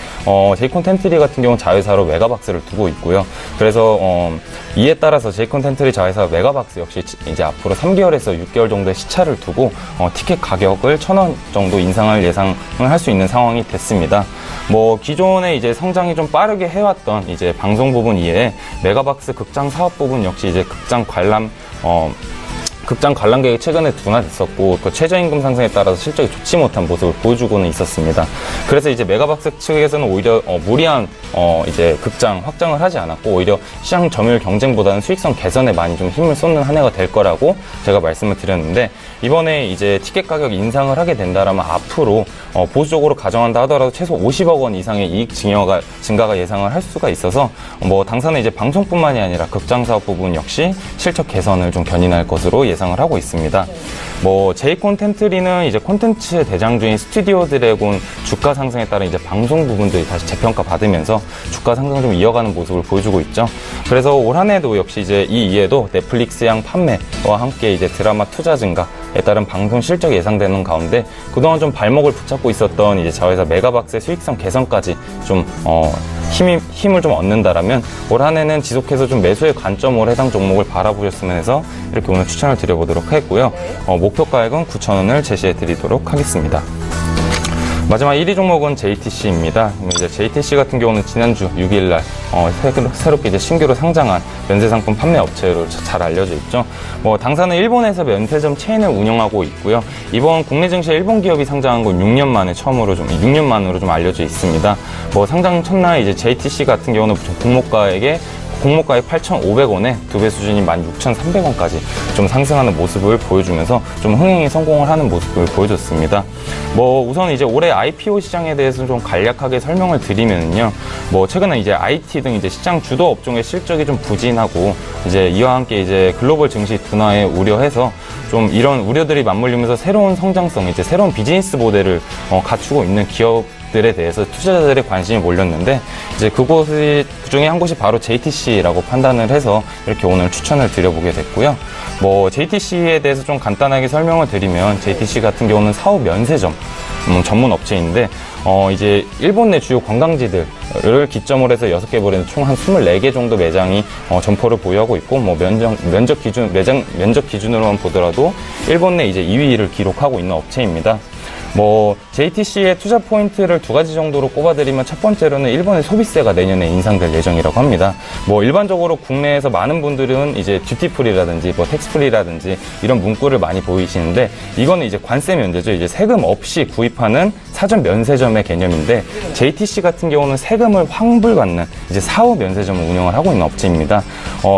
제이콘 텐트리 같은 경우는 자회사로 메가박스를 두고 있고요. 그래서 이에 따라서 제이콘 텐트리 자회사 메가박스 역시 이제 앞으로 3개월에서 6개월 정도의 시차를 두고 티켓 가격을 1,000원 정도 인상을 예상을 할 수 있는 상황이 됐습니다. 뭐 기존에 이제 성장이 좀 빠르게 해왔던 이제 방송 부분 이외에 메가박스 극장 사업 부분 역시 이제 극장 관람객이 최근에 둔화됐었고 그 최저임금 상승에 따라서 실적이 좋지 못한 모습을 보여주고는 있었습니다. 그래서 이제 메가박스 측에서는 오히려 무리한 이제 극장 확장을 하지 않았고 오히려 시장 점유율 경쟁보다는 수익성 개선에 많이 좀 힘을 쏟는 한 해가 될 거라고 제가 말씀을 드렸는데 이번에 이제 티켓 가격 인상을 하게 된다라면 앞으로 보수적으로 가정한다 하더라도 최소 50억 원 이상의 이익 증가가 예상을 할 수가 있어서 뭐 당사는 이제 방송뿐만이 아니라 극장 사업 부분 역시 실적 개선을 좀 견인할 것으로 예상을 하고 있습니다. 뭐 제이콘 텐트리는 이제 콘텐츠 대장주인 스튜디오 드래곤 주가 상승에 따른 이제 방송 부분들이 다시 재평가 받으면서 주가 상승을 좀 이어가는 모습을 보여주고 있죠. 그래서 올 한 해도 역시 이제 이 이해도 넷플릭스양 판매와 함께 이제 드라마 투자 증가에 따른 방송 실적이 예상되는 가운데 그동안 좀 발목을 붙잡고 있었던 이제 자회사 메가박스의 수익성 개선까지 좀 힘을 좀 얻는다라면 올 한 해는 지속해서 좀 매수의 관점으로 해당 종목을 바라보셨으면 해서 이렇게 오늘 추천을 드려보도록 하겠고요. 목표가액은 9,000원을 제시해 드리도록 하겠습니다. 마지막 1위 종목은 JTC입니다. 이제 JTC 같은 경우는 지난주 6일 날 새롭게 이제 신규로 상장한 면세상품 판매 업체로 잘 알려져 있죠. 당사는 일본에서 면세점 체인을 운영하고 있고요. 이번 국내 증시에 일본 기업이 상장한 건 6년 만에 처음으로 6년 만으로 좀 알려져 있습니다. 상장 첫날 이제 JTC 같은 경우는 공모가액 8,500원에 2배 수준인 16,300원까지 좀 상승하는 모습을 보여주면서 좀 흥행에 성공을 하는 모습을 보여줬습니다. 우선 이제 올해 IPO 시장에 대해서 좀 간략하게 설명을 드리면요. 최근에 이제 IT 등 이제 시장 주도 업종의 실적이 좀 부진하고 이제 이와 함께 이제 글로벌 증시 둔화에 우려해서 좀 이런 우려들이 맞물리면서 새로운 성장성, 이제 새로운 비즈니스 모델을 갖추고 있는 기업들에 대해서 투자자들의 관심이 몰렸는데 이제 그중에 한 곳이 바로 JTC라고 판단을 해서 이렇게 오늘 추천을 드려보게 됐고요. JTC에 대해서 좀 간단하게 설명을 드리면 JTC 같은 경우는 사후 면세점 전문 업체인데 이제 일본 내 주요 관광지들을 기점으로 해서 6개 브랜드 총 한 24개 정도 매장이 점포를 보유하고 있고 면적 기준으로만 보더라도 일본 내 이제 2위를 기록하고 있는 업체입니다. JTC의 투자 포인트를 2가지 정도로 꼽아드리면 첫 번째로는 일본의 소비세가 내년에 인상될 예정이라고 합니다. 일반적으로 국내에서 많은 분들은 이제 듀티프리라든지 텍스프리라든지 이런 문구를 많이 보이시는데 이거는 이제 관세 면제죠. 이제 세금 없이 구입하는 사전 면세점의 개념인데 JTC 같은 경우는 세금을 환불받는 이제 사후 면세점을 운영을 하고 있는 업체입니다.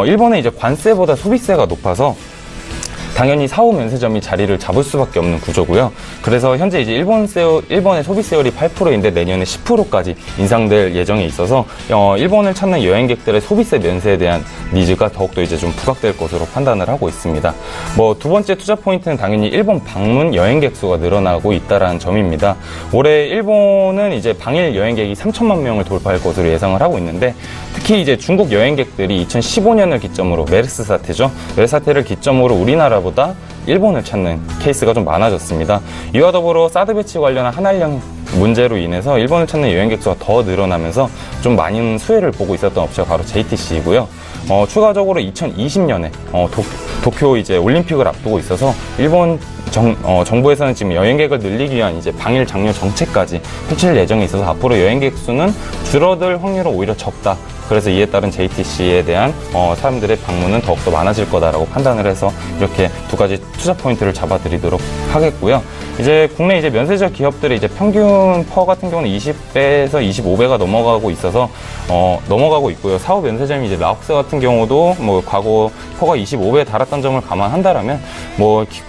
일본은 이제 관세보다 소비세가 높아서 당연히 사후 면세점이 자리를 잡을 수밖에 없는 구조고요. 그래서 현재 이제 일본의 소비세율이 8%인데 내년에 10%까지 인상될 예정에 있어서 일본을 찾는 여행객들의 소비세 면세에 대한 니즈가 더욱더 이제 좀 부각될 것으로 판단을 하고 있습니다. 두 번째 투자 포인트는 당연히 일본 방문 여행객 수가 늘어나고 있다라는 점입니다. 올해 일본은 이제 방일 여행객이 3천만 명을 돌파할 것으로 예상을 하고 있는데 특히 이제 중국 여행객들이 2015년을 기점으로 메르스 사태죠. 메르스 사태를 기점으로 우리나라보다 일본을 찾는 케이스가 좀 많아졌습니다. 이와 더불어 사드 배치 관련한 한한령 문제로 인해서 일본을 찾는 여행객 수가 더 늘어나면서 좀 많은 수혜를 보고 있었던 업체가 바로 JTC이고요. 추가적으로 2020년에 도쿄 이제 올림픽을 앞두고 있어서 일본 정부에서는 지금 여행객을 늘리기 위한 이제 방일 장려 정책까지 펼칠 예정에 있어서 앞으로 여행객 수는 줄어들 확률은 오히려 적다. 그래서 이에 따른 JTC에 대한 사람들의 방문은 더욱더 많아질 거다라고 판단을 해서 이렇게 2가지 투자 포인트를 잡아드리도록 하겠고요. 이제 국내 이제 면세점 기업들의 이제 평균 퍼 같은 경우는 20배에서 25배가 넘어가고 있고요. 사후 면세점이 이제 라옥스 같은 경우도 과거 퍼가 25배에 달았던 점을 감안한다라면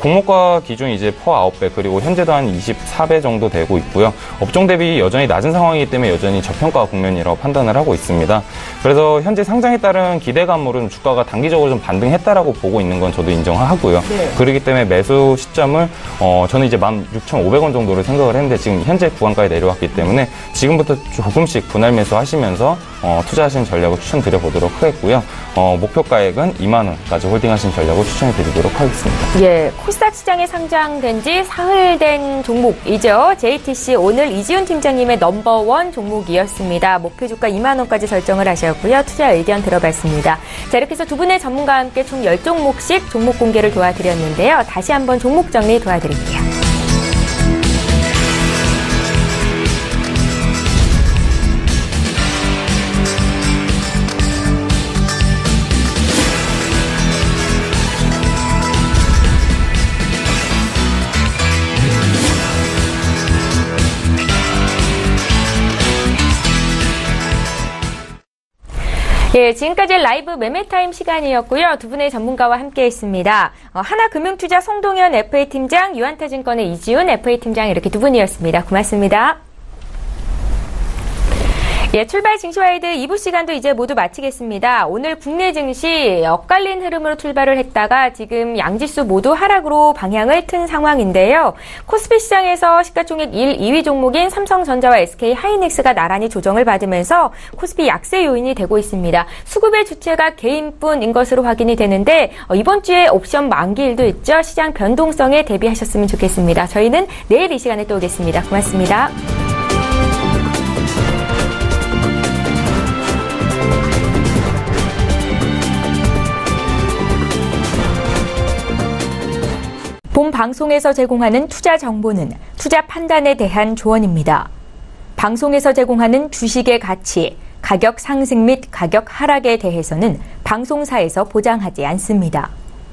공모가 기준 이제 퍼 9배 그리고 현재도 한 24배 정도 되고 있고요. 업종 대비 여전히 낮은 상황이기 때문에 여전히 저평가 국면이라고 판단을 하고 있습니다. 그래서 현재 상장에 따른 기대감으로 좀 주가가 단기적으로 좀 반등했다라고 보고 있는 건 저도 인정하고요. 네. 그렇기 때문에 매수 시점을 저는 이제 16,500원 정도로 생각을 했는데 지금 현재 구간까지 내려왔기 때문에 지금부터 조금씩 분할 매수하시면서 투자하시는 전략을 추천드려보도록 하겠고요. 목표가액은 2만원까지 홀딩하시는 전략을 추천해드리도록 하겠습니다. 예, 코스닥 시장에 상장된 지 사흘 된 종목이죠. JTC 오늘 이지훈 팀장님의 넘버원 종목이었습니다. 목표 주가 2만원까지 설정을 하셨고요. 투자 의견 들어봤습니다. 자, 이렇게 해서 두 분의 전문가와 함께 총 10종목씩 종목 공개를 도와드렸는데요. 다시 한번 종목 정리 도와드릴게요. 예, 지금까지 라이브 매매타임 시간이었고요. 두 분의 전문가와 함께했습니다. 하나금융투자 송동현 FA팀장, 유한타증권의 이지훈 FA팀장 이렇게 두 분이었습니다. 고맙습니다. 예, 출발 증시와이드 2부 시간도 이제 모두 마치겠습니다. 오늘 국내 증시 엇갈린 흐름으로 출발을 했다가 지금 양지수 모두 하락으로 방향을 튼 상황인데요. 코스피 시장에서 시가총액 1, 2위 종목인 삼성전자와 SK하이닉스가 나란히 조정을 받으면서 코스피 약세 요인이 되고 있습니다. 수급의 주체가 개인뿐인 것으로 확인이 되는데 이번 주에 옵션 만기일도 있죠. 시장 변동성에 대비하셨으면 좋겠습니다. 저희는 내일 이 시간에 또 오겠습니다. 고맙습니다. 본 방송에서 제공하는 투자 정보는 투자 판단에 대한 조언입니다. 방송에서 제공하는 주식의 가치, 가격 상승 및 가격 하락에 대해서는 방송사에서 보장하지 않습니다.